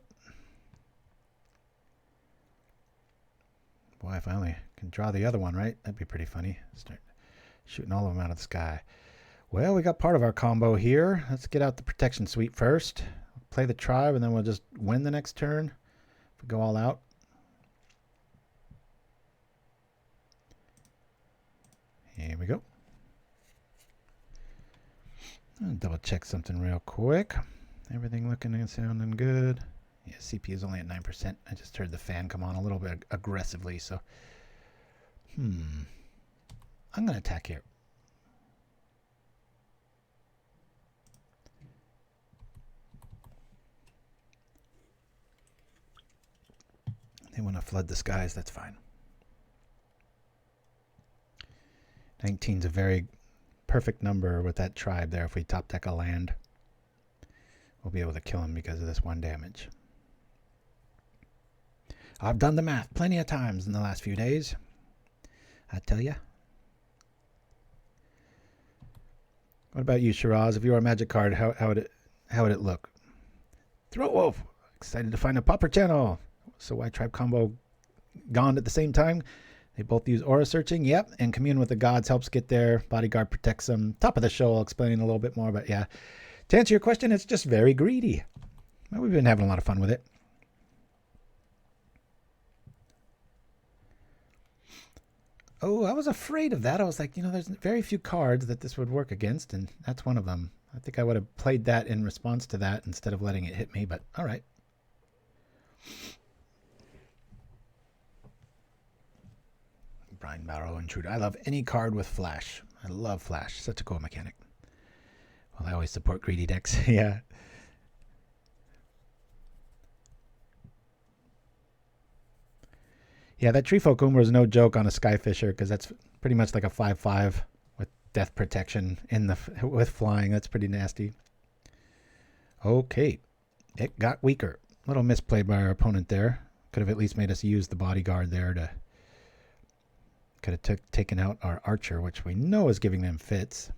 Boy, I finally can draw the other one, right? That'd be pretty funny. Start shooting all of them out of the sky. Well, we got part of our combo here. Let's get out the protection suite first. Play the tribe, and then we'll just win the next turn if we go all out. Here we go. I'll double check something real quick. Everything looking and sounding good. Yeah, CPU is only at 9%. I just heard the fan come on a little bit aggressively, so I'm going to attack here. They want to flood the skies, that's fine. 19's a very perfect number with that tribe there. If we top deck a land, we'll be able to kill him because of this 1 damage. I've done the math plenty of times in the last few days. I tell ya. What about you, Shiraz? If you were a magic card, how would it look? Throat Wolf! Excited to find a Pauper channel. So why tribe combo gone at the same time? They both use aura searching. Yep, and commune with the gods helps get there. Bodyguard protects them. Top of the show, I'll explain a little bit more. But yeah, to answer your question, it's just very greedy. Well, we've been having a lot of fun with it. Oh, I was afraid of that. I was like, there's very few cards that this would work against, and that's one of them. I think I would have played that in response to that instead of letting it hit me, but all right. Brine Barrow Intruder. I love any card with flash. I love flash. Such a cool mechanic. Well, I always support greedy decks. Yeah. Yeah, that Treefolk Umbra is no joke on a Skyfisher because that's pretty much like a 5/5 with death protection with flying. That's pretty nasty. Okay. It got weaker. Little misplay by our opponent there. Could have at least made us use the bodyguard there to... Could have taken out our archer, which we know is giving them fits.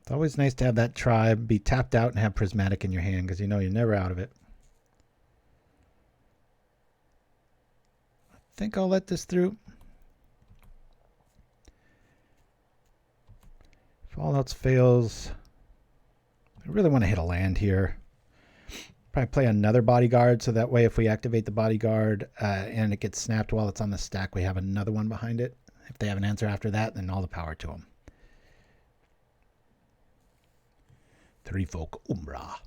It's always nice to have that tribe be tapped out and have prismatic in your hand because you're never out of it. I think I'll let this through. If all else fails, I really want to hit a land here. Probably play another bodyguard so that way if we activate the bodyguard and it gets snapped while it's on the stack, we have another one behind it. If they have an answer after that, then all the power to them. Treefolk Umbra.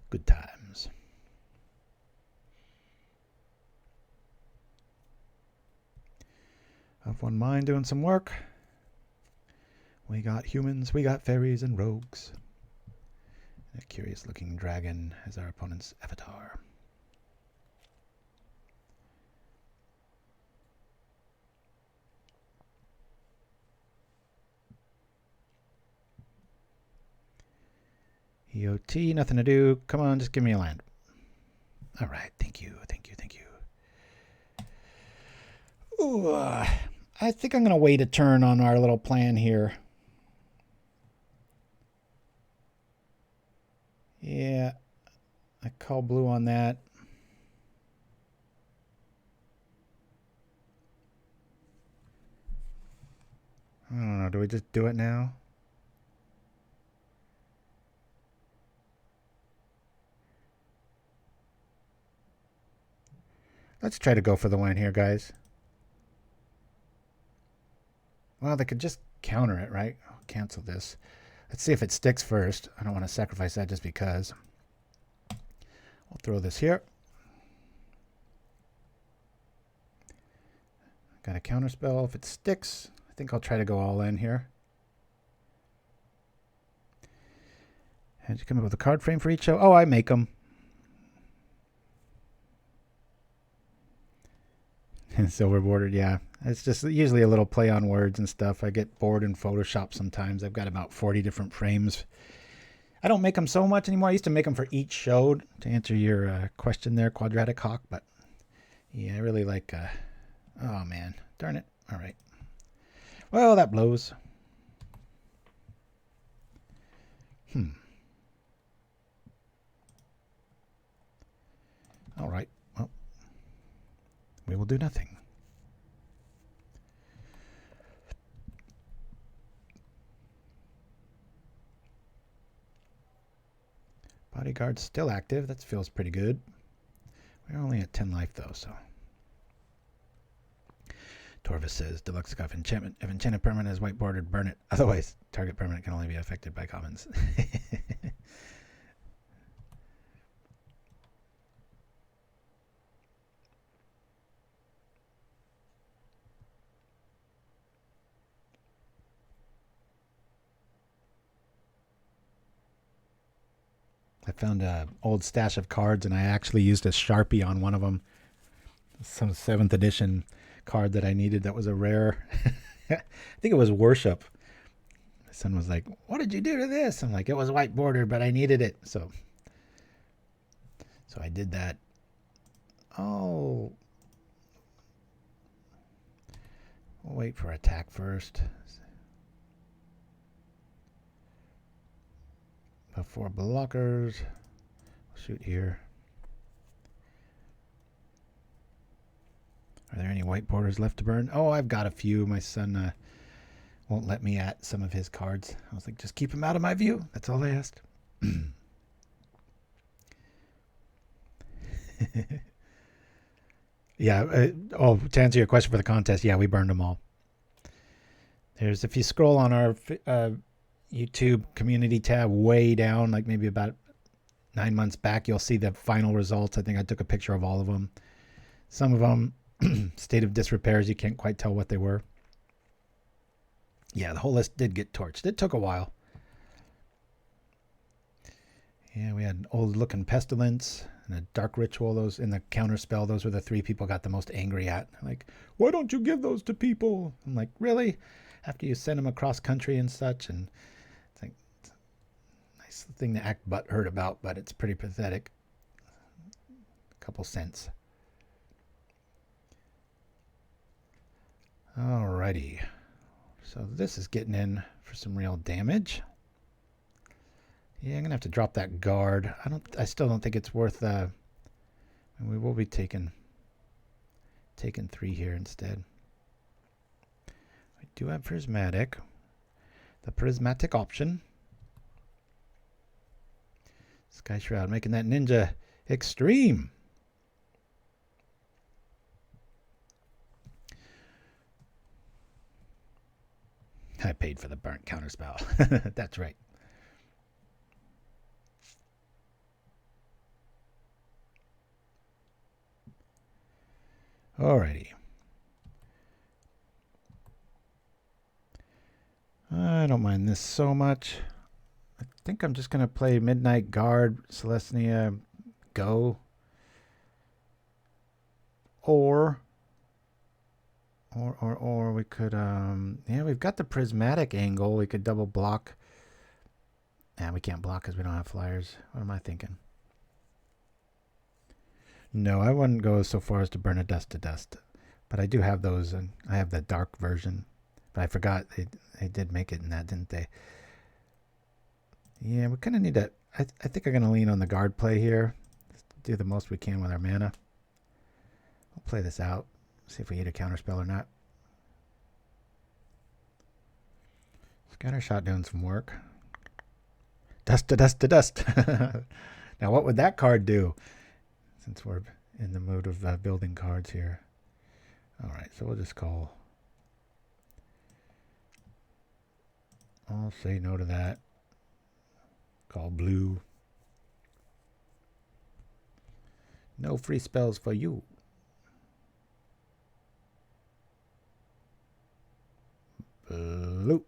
Good times. Of one mind doing some work. We got humans, we got fairies and rogues. A curious looking dragon as our opponent's avatar. EOT, nothing to do. Come on, just give me a land. All right, thank you, thank you, thank you. Ooh, I think I'm going to wait a turn on our little plan here. Yeah, I call blue on that. I don't know, do we just do it now? Let's try to go for the win here, guys. Well, they could just counter it, right? I'll cancel this. Let's see if it sticks first. I don't want to sacrifice that just because. I'll throw this here. Got a counter spell. If it sticks, I think I'll try to go all in here. And you come up with a card frame for each show. Oh, I make them. And silver bordered, yeah. It's just usually a little play on words and stuff. I get bored in Photoshop sometimes. I've got about 40 different frames. I don't make them so much anymore. I used to make them for each show, to answer your question there, Quadratic Hawk. But yeah, I really like... oh, man. Darn it. All right. Well, that blows. All right. Well, we will do nothing. Bodyguard's still active. That feels pretty good. We're only at 10 life, though, so... Torvis says, Deluxe Scuff enchantment. If enchanted permanent is white bordered, burn it. Otherwise, target permanent can only be affected by commons. I found an old stash of cards, and I actually used a Sharpie on one of them. Some 7th edition card that I needed that was a rare. I think it was Worship. My son was like, what did you do to this? I'm like, it was white bordered, but I needed it. So I did that. Oh. We'll wait for attack first. Before blockers. Shoot here. Are there any white borders left to burn? Oh, I've got a few. My son won't let me at some of his cards. I was like, just keep them out of my view. That's all I asked. Yeah. To answer your question for the contest, yeah, we burned them all. If you scroll on our YouTube community tab way down, like maybe about 9 months back, you'll see the final results. I think I took a picture of all of them. Some of them, state of disrepairs, you can't quite tell what they were. Yeah, the whole list did get torched. It took a while. Yeah, we had an old looking pestilence and a dark ritual. Those in the counter spell, those were the 3 people got the most angry at. Like, why don't you give those to people? I'm like, really? After you send them across country and such? And it's like, it's a nice thing to act butthurt about, but it's pretty pathetic. A couple cents. Alrighty. So this is getting in for some real damage. Yeah, I'm gonna have to drop that guard. I still don't think it's worth and we will be taking 3 here instead. We do have prismatic. The prismatic option. Sky Shroud making that ninja extreme. I paid for the burnt counterspell. That's right. Alrighty. I don't mind this so much. I think I'm just going to play Midnight Guard, Selesnya, go. Or we could, yeah, we've got the prismatic angle. We could double block And we can't block because we don't have flyers. What am I thinking? No, I wouldn't go so far as to burn a dust to dust. But I do have those, and I have the dark version. But I forgot they did make it in that, didn't they? Yeah, we kind of need to... I think I'm going to lean on the guard play here. Just do the most we can with our mana. We'll play this out. See if we hit a counterspell or not. Scattershot doing some work. Dust to dust to dust. Now, what would that card do? Since we're in the mood of building cards here. All right, so we'll just call. I'll say no to that. Call blue. No free spells for you. Blue.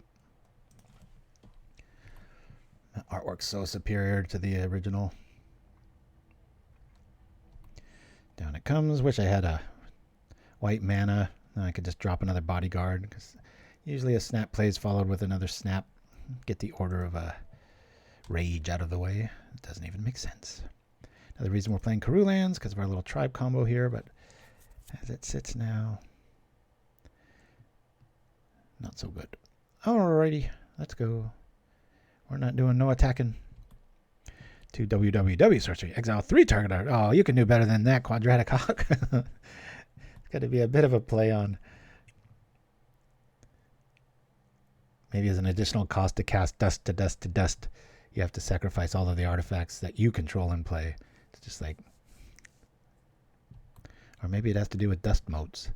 That artwork's so superior to the original. Down it comes. Wish I had a white mana. Then I could just drop another bodyguard. Because usually a snap play is followed with another snap. Get the order of a rage out of the way. It doesn't even make sense. Another reason we're playing Karoo lands because of our little tribe combo here. But as it sits now, not so good. Alrighty, let's go. We're not doing no attacking. To WWW sorcery. Exile 3 target art. Oh, you can do better than that, Quadratic Hawk. It's got to be a bit of a play on. Maybe as an additional cost to cast Dust to Dust to Dust, you have to sacrifice all of the artifacts that you control and play. It's just like... Or maybe it has to do with dust motes.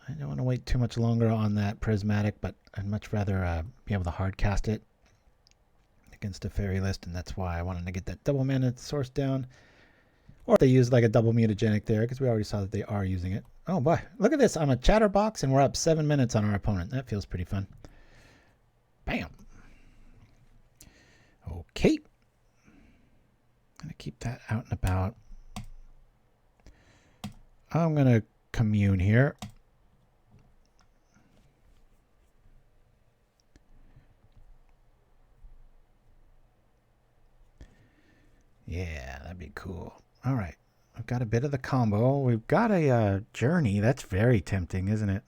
I don't want to wait too much longer on that prismatic, but I'd much rather be able to hard cast it against a fairy list, and that's why I wanted to get that double mana source down. Or if they use like a double mutagenic there, because we already saw that they are using it. Oh boy, look at this. I'm a chatterbox, and we're up 7 minutes on our opponent. That feels pretty fun. Bam. Okay. Gonna keep that out and about. I'm gonna commune here. Yeah, that'd be cool. All right. I've got a bit of the combo. We've got a journey. That's very tempting, isn't it?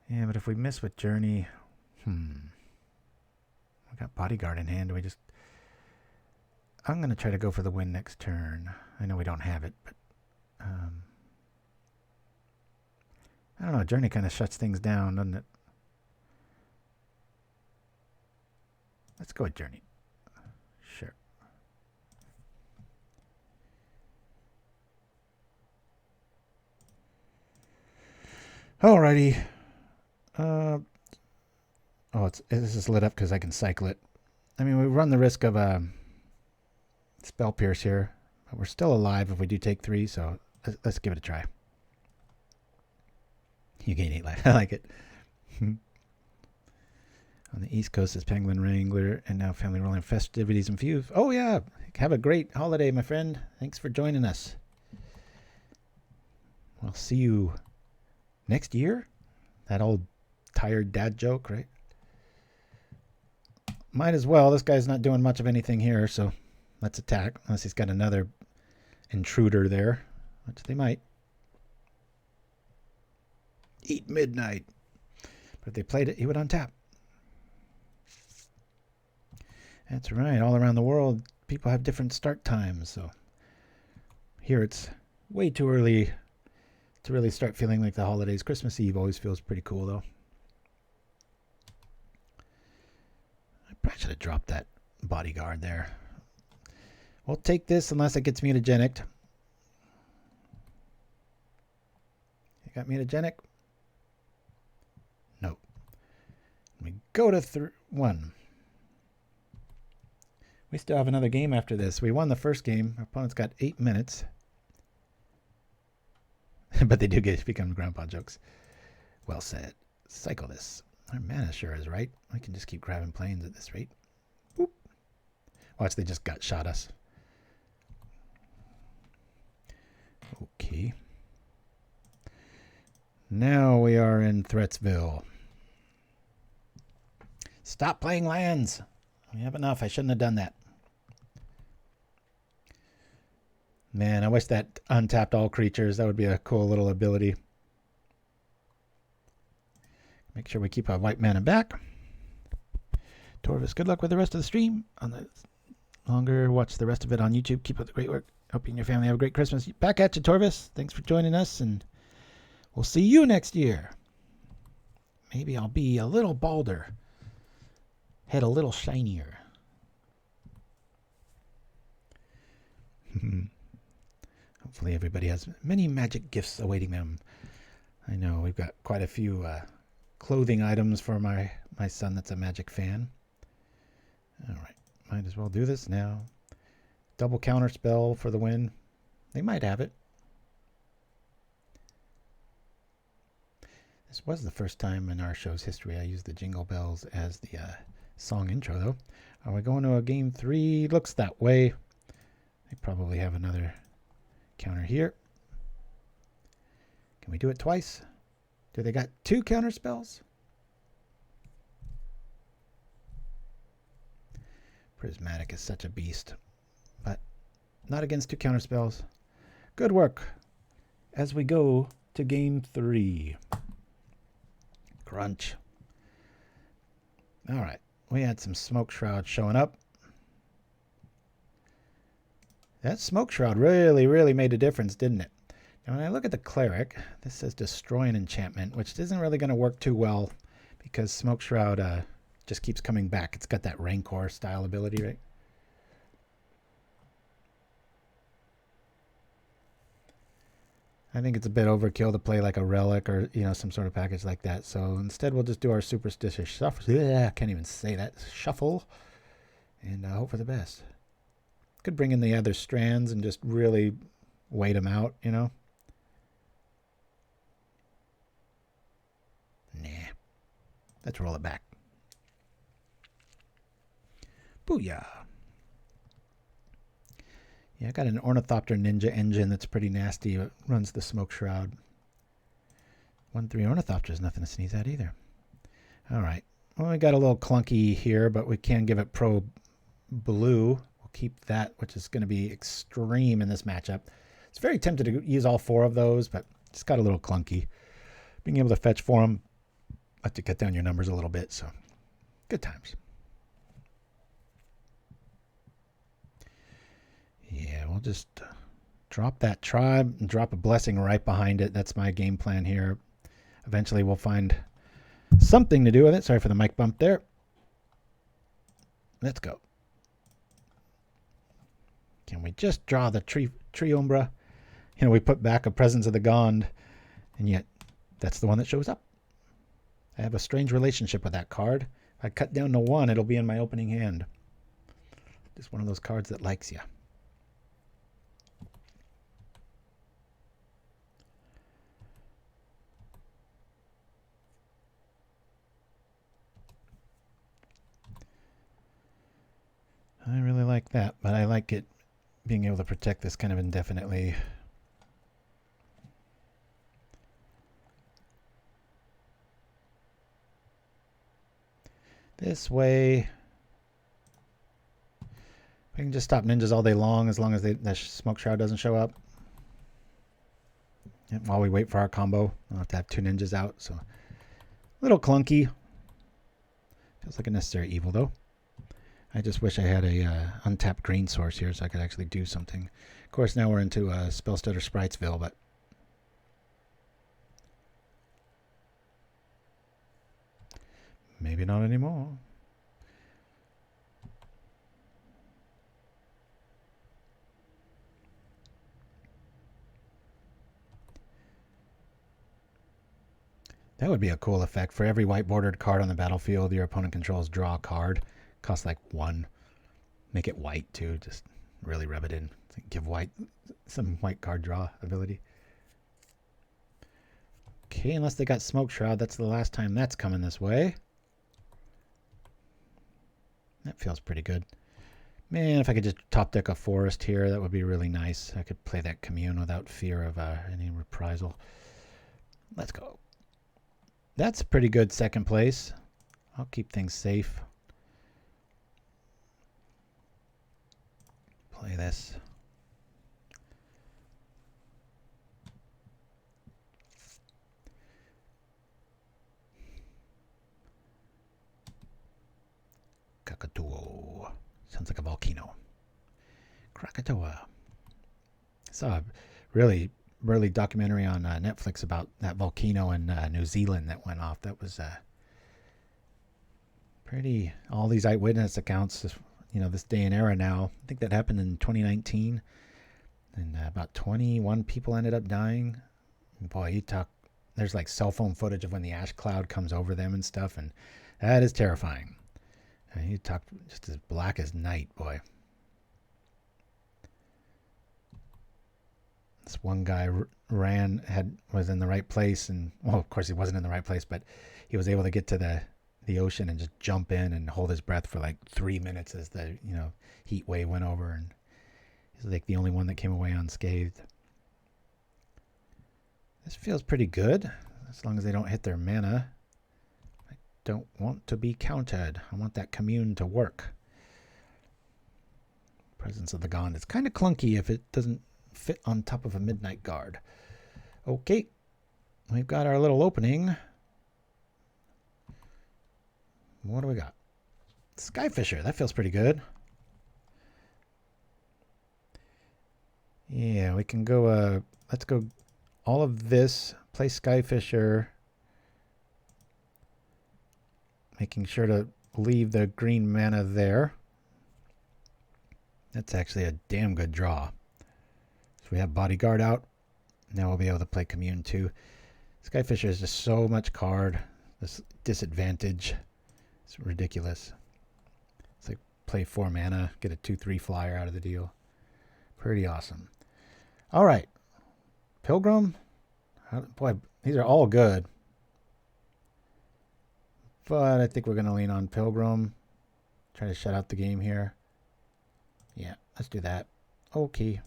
Yeah, but if we miss with journey... We got bodyguard in hand. Do we just... I'm going to try to go for the win next turn. I know we don't have it, but... I don't know. Journey kind of shuts things down, doesn't it? Let's go with journey. Sure. Alrighty. This is lit up because I can cycle it. I mean, we run the risk of spell pierce here, but we're still alive if we do take 3. So let's give it a try. You gain 8 life. I like it. On the East Coast is Penguin Wrangler, and now family rolling festivities and few. Oh yeah, have a great holiday, my friend. Thanks for joining us. We'll see you next year. That old tired dad joke, right? Might as well. This guy's not doing much of anything here, so let's attack. Unless he's got another intruder there, which they might. Eat midnight. But if they played it, he would untap. That's right. All around the world, people have different start times. So here it's way too early to really start feeling like the holidays. Christmas Eve always feels pretty cool, though. I probably should have dropped that bodyguard there. We'll take this unless it gets mutagenic. You got mutagenic? No. We go to 1. We still have another game after this. We won the first game. Our opponent's got 8 minutes. But they do become grandpa jokes. Well said. Cycle this. Our mana sure is right. I can just keep grabbing planes at this rate. Boop. Watch, they just gut shot us. Okay. Now we are in Threatsville. Stop playing lands. We have enough. I shouldn't have done that. Man, I wish that untapped all creatures. That would be a cool little ability. Make sure we keep our white mana back. Torvis, good luck with the rest of the stream. On the longer, watch the rest of it on YouTube. Keep up the great work. Hope you and your family have a great Christmas. Back at you, Torvis. Thanks for joining us, and we'll see you next year. Maybe I'll be a little balder. Head a little shinier. Hopefully everybody has many magic gifts awaiting them. I know we've got quite a few clothing items for my son that's a magic fan. All right, might as well do this now. Double counter spell for the win. They might have it. This was the first time in our show's history I used the Jingle Bells as the song intro, though. Are we going to a game 3? Looks that way. They probably have another counter here. Can we do it twice? Do they got 2 counter spells? Prismatic is such a beast, but not against 2 counter spells. Good work. As we go to game 3. Crunch. All right. We had some Smoke Shroud showing up. That Smoke Shroud really made a difference, didn't it? Now, when I look at the Cleric, this says Destroy an Enchantment, which isn't really going to work too well because Smoke Shroud just keeps coming back. It's got that Rancor style ability, right? I think it's a bit overkill to play like a Relic or, some sort of package like that. So instead, we'll just do our Superstitious Shuffle. I can't even say that. Shuffle. And hope for the best. Could bring in the other strands and just really wait them out, Nah. Let's roll it back. Booyah. Yeah, I got an Ornithopter Ninja engine that's pretty nasty. It runs the Smoke Shroud. 1/3 Ornithopter is nothing to sneeze at either. All right. Well, we got a little clunky here, but we can give it Pro Blue. We'll keep that, which is going to be extreme in this matchup. It's very tempted to use all 4 of those, but it's got a little clunky. Being able to fetch for them, have to cut down your numbers a little bit, so good times. Yeah, we'll just drop that tribe and drop a blessing right behind it. That's my game plan here. Eventually we'll find something to do with it. Sorry for the mic bump there. Let's go. Can we just draw the tree Umbra? We put back a Presence of the Gond, and yet that's the one that shows up. I have a strange relationship with that card. If I cut down to 1, it'll be in my opening hand. Just one of those cards that likes you. I really like that, but I like it being able to protect this kind of indefinitely. This way, I can just stop ninjas all day long as the Smoke Shroud doesn't show up. And while we wait for our combo, I'll have to have 2 ninjas out, so a little clunky. Feels like a necessary evil, though. I just wish I had a untapped green source here so I could actually do something. Of course, now we're into Spellstutter Spritesville, but maybe not anymore. That would be a cool effect. For every white bordered card on the battlefield your opponent controls, draw a card. Costs like 1. Make it white too. Just really rub it in. Give white some white card draw ability. Okay, unless they got Smoke Shroud, that's the last time that's coming this way. That feels pretty good. Man, if I could just top deck a forest here, that would be really nice. I could play that Commune without fear of any reprisal. Let's go. That's pretty good second place. I'll keep things safe. Play this. Krakatoa. Sounds like a volcano. Krakatoa. I saw a really documentary on Netflix about that volcano in New Zealand that went off. That was pretty. All these eyewitness accounts, this day and era now. I think that happened in 2019, and about 21 people ended up dying. And boy, there's like cell phone footage of when the ash cloud comes over them and stuff, and that is terrifying. And you talk just as black as night, boy. This one guy was in the right place, and well, of course he wasn't in the right place, but he was able to get to the ocean and just jump in and hold his breath for like 3 minutes as the heat wave went over, and he's like the only one that came away unscathed. This feels pretty good as long as they don't hit their mana. I don't want to be countered. I want that commune to work. Presence of the Gond. It's kind of clunky if it doesn't fit on top of a Midnight Guard. Okay, we've got our little opening. What do we got? Skyfisher. That feels pretty good. Yeah, we can go, let's go all of this, play Skyfisher, making sure to leave the green mana there. That's actually a damn good draw. So we have Bodyguard out. Now we'll be able to play Commune too. Skyfisher is just so much card. This disadvantage. It's ridiculous. It's like play 4 mana, get a 2/3 flyer out of the deal. Pretty awesome. All right. Pilgrim. Boy, these are all good. But I think we're going to lean on Pilgrim. Try to shut out the game here. Yeah, let's do that. Okay.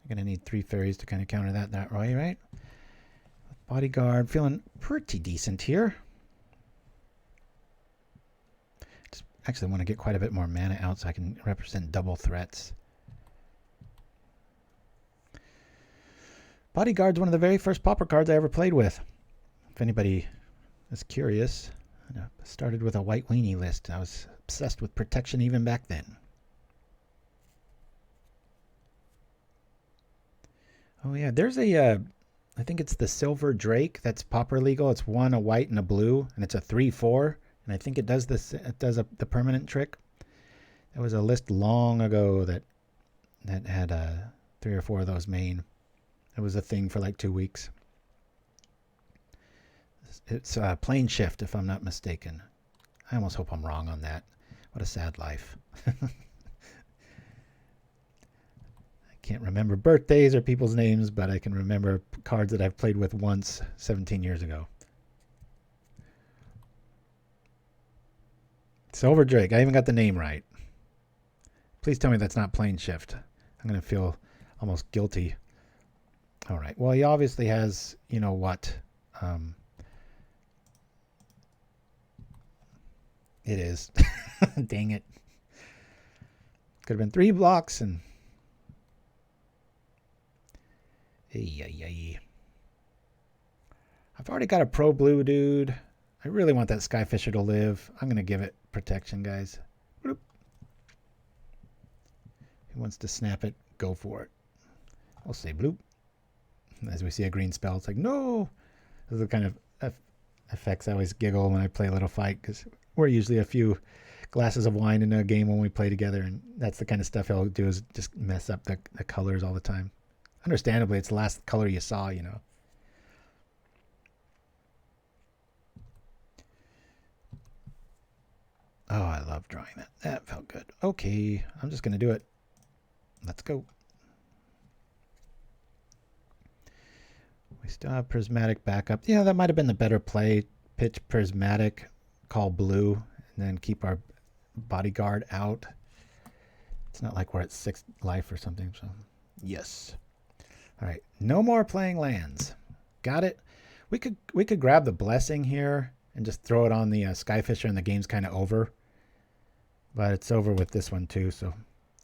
You're going to need 3 fairies to kind of counter that way, right? Bodyguard, feeling pretty decent here. Just actually want to get quite a bit more mana out so I can represent double threats. Bodyguard's one of the very first Pauper cards I ever played with. If anybody is curious, I started with a white weenie list. I was obsessed with protection even back then. Oh yeah, there's a, I think it's the Silver Drake that's Pauper legal. It's one, a white and a blue, and it's a 3/4. And I think it does this. It does the permanent trick. There was a list long ago that had 3 or 4 of those main. It was a thing for like 2 weeks. It's plane shift, if I'm not mistaken. I almost hope I'm wrong on that. What a sad life. I can't remember birthdays or people's names, but I can remember cards that I've played with once 17 years ago. Silver Drake. I even got the name right. Please tell me that's not plane shift. I'm going to feel almost guilty. All right. Well, he obviously has, you know what? It is. Dang it. Could have been 3 blocks and... I've already got a pro blue dude. I really want that Skyfisher to live. I'm going to give it protection, guys. Bloop. Who wants to snap it? Go for it. I'll say bloop. As we see a green spell, it's like, no! This is the kind of effects I always giggle when I play a little fight, because we're usually a few glasses of wine in a game when we play together, and that's the kind of stuff he'll do, is just mess up the colors all the time. Understandably, it's the last color you saw, you know. Oh, I love drawing that. That felt good. Okay, I'm just going to do it. Let's go. We still have Prismatic backup. Yeah, that might have been the better play. Pitch Prismatic, call blue, and then keep our Bodyguard out. It's not like we're at 6 life or something, so yes. All right, no more playing lands. Got it. We could grab the Blessing here and just throw it on the Skyfisher, and the game's kind of over. But it's over with this one too, so,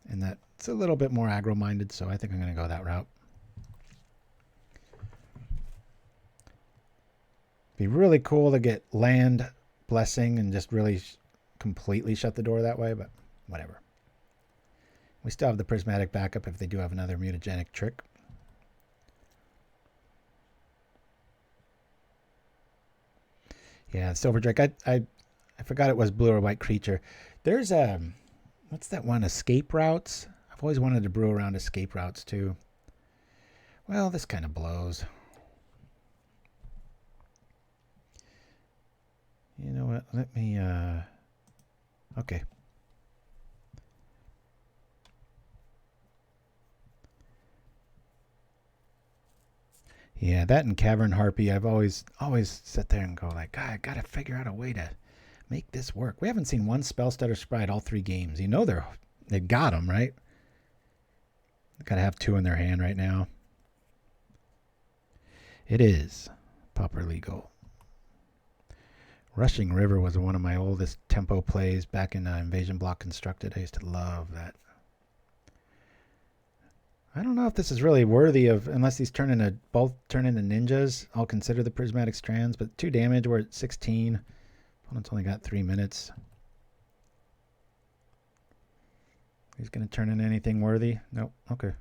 and that's a little bit more aggro-minded, so I think I'm going to go that route. Be really cool to get land blessing and just really completely shut the door that way, but whatever. We still have the prismatic backup if they do have another mutagenic trick. Yeah, Silver Drake. I forgot it was blue or white creature. There's what's that one? Escape routes. I've always wanted to brew around escape routes too. Well, this kind of blows. You know what? Let me, okay. Yeah, that and Cavern Harpy, I've always sit there and go like, God, I gotta figure out a way to make this work. We haven't seen one spell stutter sprite all 3 games. You know they got them, right? They gotta have 2 in their hand right now. It is Pauper legal. Rushing River was one of my oldest tempo plays back in Invasion Block Constructed. I used to love that. I don't know if this is really worthy of, unless these both turn into ninjas. I'll consider the Prismatic Strands, but 2 damage, we're at 16. Opponent's only got 3 minutes. He's going to turn into anything worthy? Nope. Okay.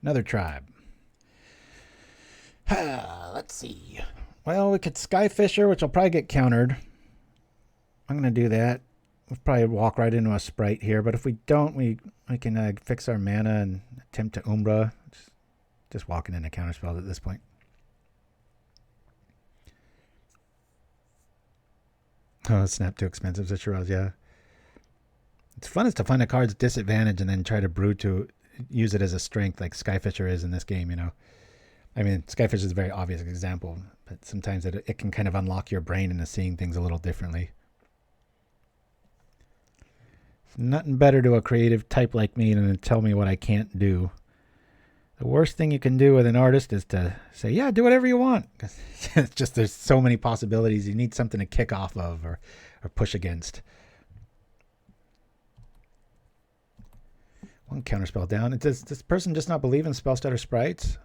Another tribe. Let's see. Well, we could Skyfisher, which will probably get countered. I'm going to do that. We'll probably walk right into a sprite here, but if we don't, we can fix our mana and attempt to Umbra. Just walking into counterspells at this point. Oh, snap, too expensive. Zisharos, yeah. It's funnest to find a card's disadvantage and then try to brew to use it as a strength like Skyfisher is in this game, you know. I mean, Skyfisher is a very obvious example, but sometimes it can kind of unlock your brain into seeing things a little differently. It's nothing better to a creative type like me than to tell me what I can't do. The worst thing you can do with an artist is to say, yeah, do whatever you want. It's just there's so many possibilities. You need something to kick off of or push against. One counterspell down. Does this person just not believe in spell stutter sprites?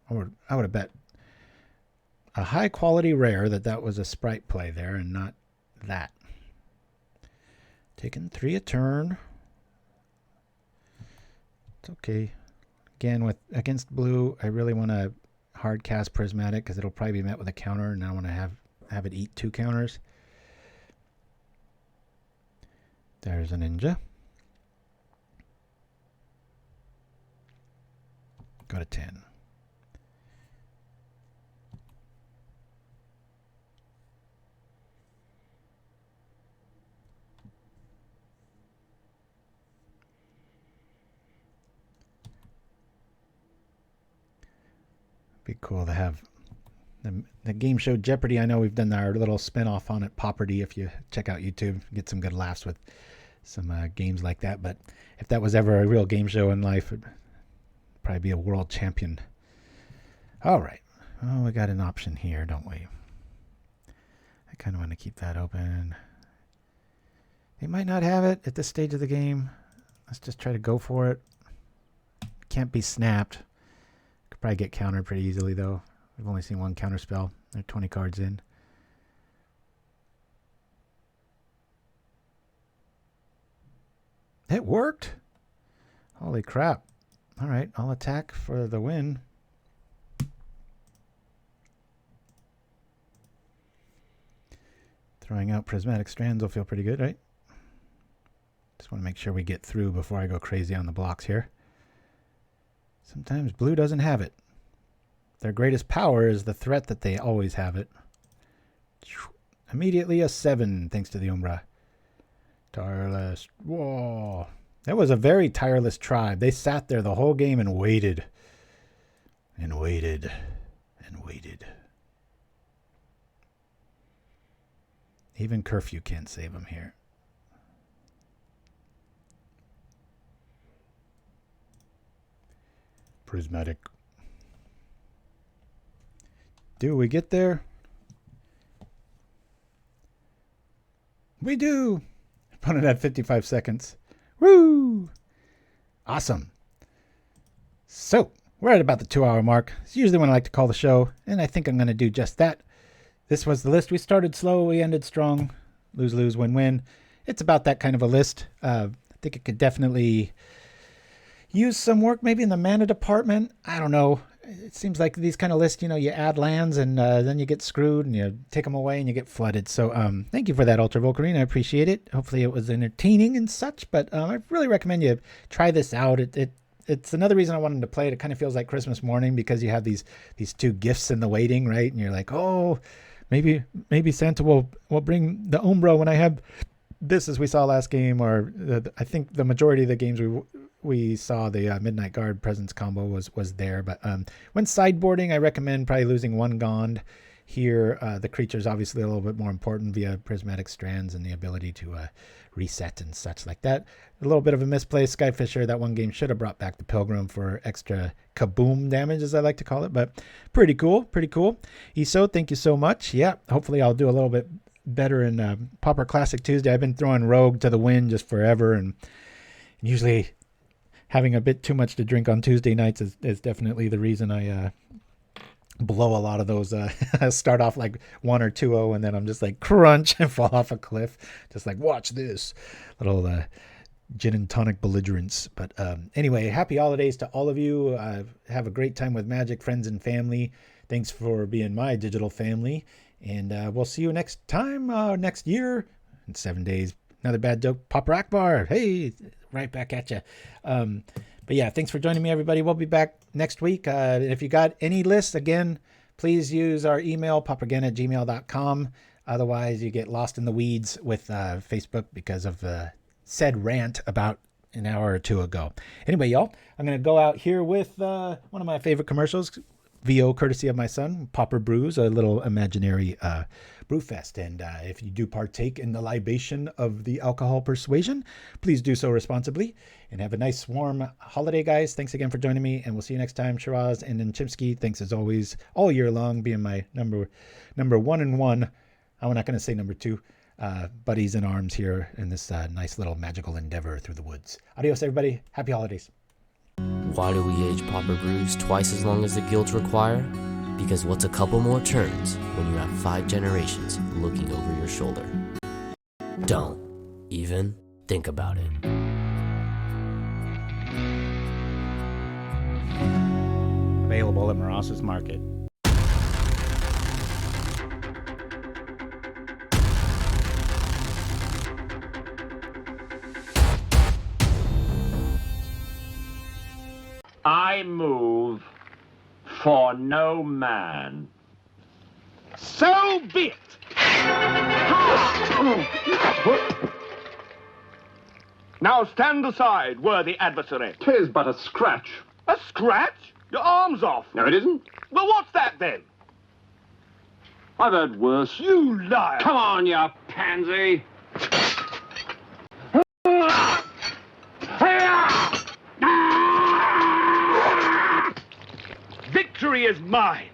I would have bet a high quality rare that was a sprite play there and not that. Taking 3 a turn. It's okay. Again, against blue, I really want to hard cast Prismatic because it'll probably be met with a counter, and I want to have it eat 2 counters. There's a ninja. Go to 10. Be cool to have the game show Jeopardy. I know we've done our little spin-off on it, PauperRBust. If you check out YouTube, get some good laughs with some games like that. But if that was ever a real game show in life, it'd probably be a world champion. All right. Oh, we got an option here, don't we? I kind of want to keep that open. They might not have it at this stage of the game. Let's just try to go for it. Can't be snapped. Could probably get countered pretty easily, though. We've only seen one counter spell. They're 20 cards in. It worked. Holy crap. All right, I'll attack for the win. Throwing out Prismatic Strands will feel pretty good, right? Just want to make sure we get through before I go crazy on the blocks here. Sometimes blue doesn't have it. Their greatest power is the threat that they always have it. Immediately a 7 thanks to the Umbra. Tireless. Whoa. That was a very tireless tribe. They sat there the whole game and waited. And waited. And waited. Even curfew can't save them here. Prismatic. Do we get there? We do. Opponent at 55 seconds. Woo! Awesome. So, we're at about the 2-hour mark. It's usually when I like to call the show, and I think I'm going to do just that. This was the list. We started slow, we ended strong. Lose, lose, win, win. It's about that kind of a list. I think it could definitely use some work, maybe in the mana department. I don't know. It seems like these kind of lists, you know, you add lands and then you get screwed and you take them away and you get flooded. So thank you for that, Ultra Volcarine. I appreciate it. Hopefully it was entertaining and such, but I really recommend you try this out. It's another reason I wanted to play it. It kind of feels like Christmas morning because you have these two gifts in the waiting, right? And you're like, oh, maybe Santa will bring the Umbra when I have this, as we saw last game, or I think the majority of the games we saw the Midnight Guard presence combo was there. But when sideboarding, I recommend probably losing one Gond here. The creature's obviously a little bit more important via Prismatic Strands and the ability to reset and such like that. A little bit of a misplaced Skyfisher. That one game should have brought back the Pilgrim for extra kaboom damage, as I like to call it. But pretty cool, pretty cool. Iso, thank you so much. Yeah, hopefully I'll do a little bit better in Pauper Classic Tuesday. I've been throwing Rogue to the wind just forever, and usually having a bit too much to drink on Tuesday nights is definitely the reason I blow a lot of those. Start off like 1 or 2-0, and then I'm just like crunch and fall off a cliff. Just like, watch this little gin and tonic belligerence. But anyway, happy holidays to all of you. Have a great time with Magic, friends, and family. Thanks for being my digital family. And we'll see you next time, next year, in 7 days. Another bad joke, Pauper Akbar. Hey, right back at you. But yeah, thanks for joining me, everybody. We'll be back next week. If you got any lists, again, please use our email, pauperagain@gmail.com. Otherwise, you get lost in the weeds with Facebook because of said rant about an hour or two ago. Anyway, y'all, I'm going to go out here with one of my favorite commercials, VO courtesy of my son, Pauper Brews, a little imaginary brew fest. And if you do partake in the libation of the alcohol persuasion, please do so responsibly and have a nice warm holiday, guys. Thanks again for joining me, and we'll see you next time. Shiraz and then Chimpskey, thanks as always all year long, being my number 1 and 1. I'm not going to say number 2. Buddies in arms here in this nice little magical endeavor through the woods. Adios, everybody. Happy holidays. Why do we age Pauper Brews twice as long as the guilds require? Because what's a couple more turns when you have 5 generations looking over your shoulder? Don't even think about it. Available at Moros's Market. I move for no man. So be it! Now stand aside, worthy adversary. 'Tis but a scratch. A scratch? Your arm's off. No, it isn't. Well, what's that then? I've heard worse. You liar! Come on, you pansy. Victory is mine!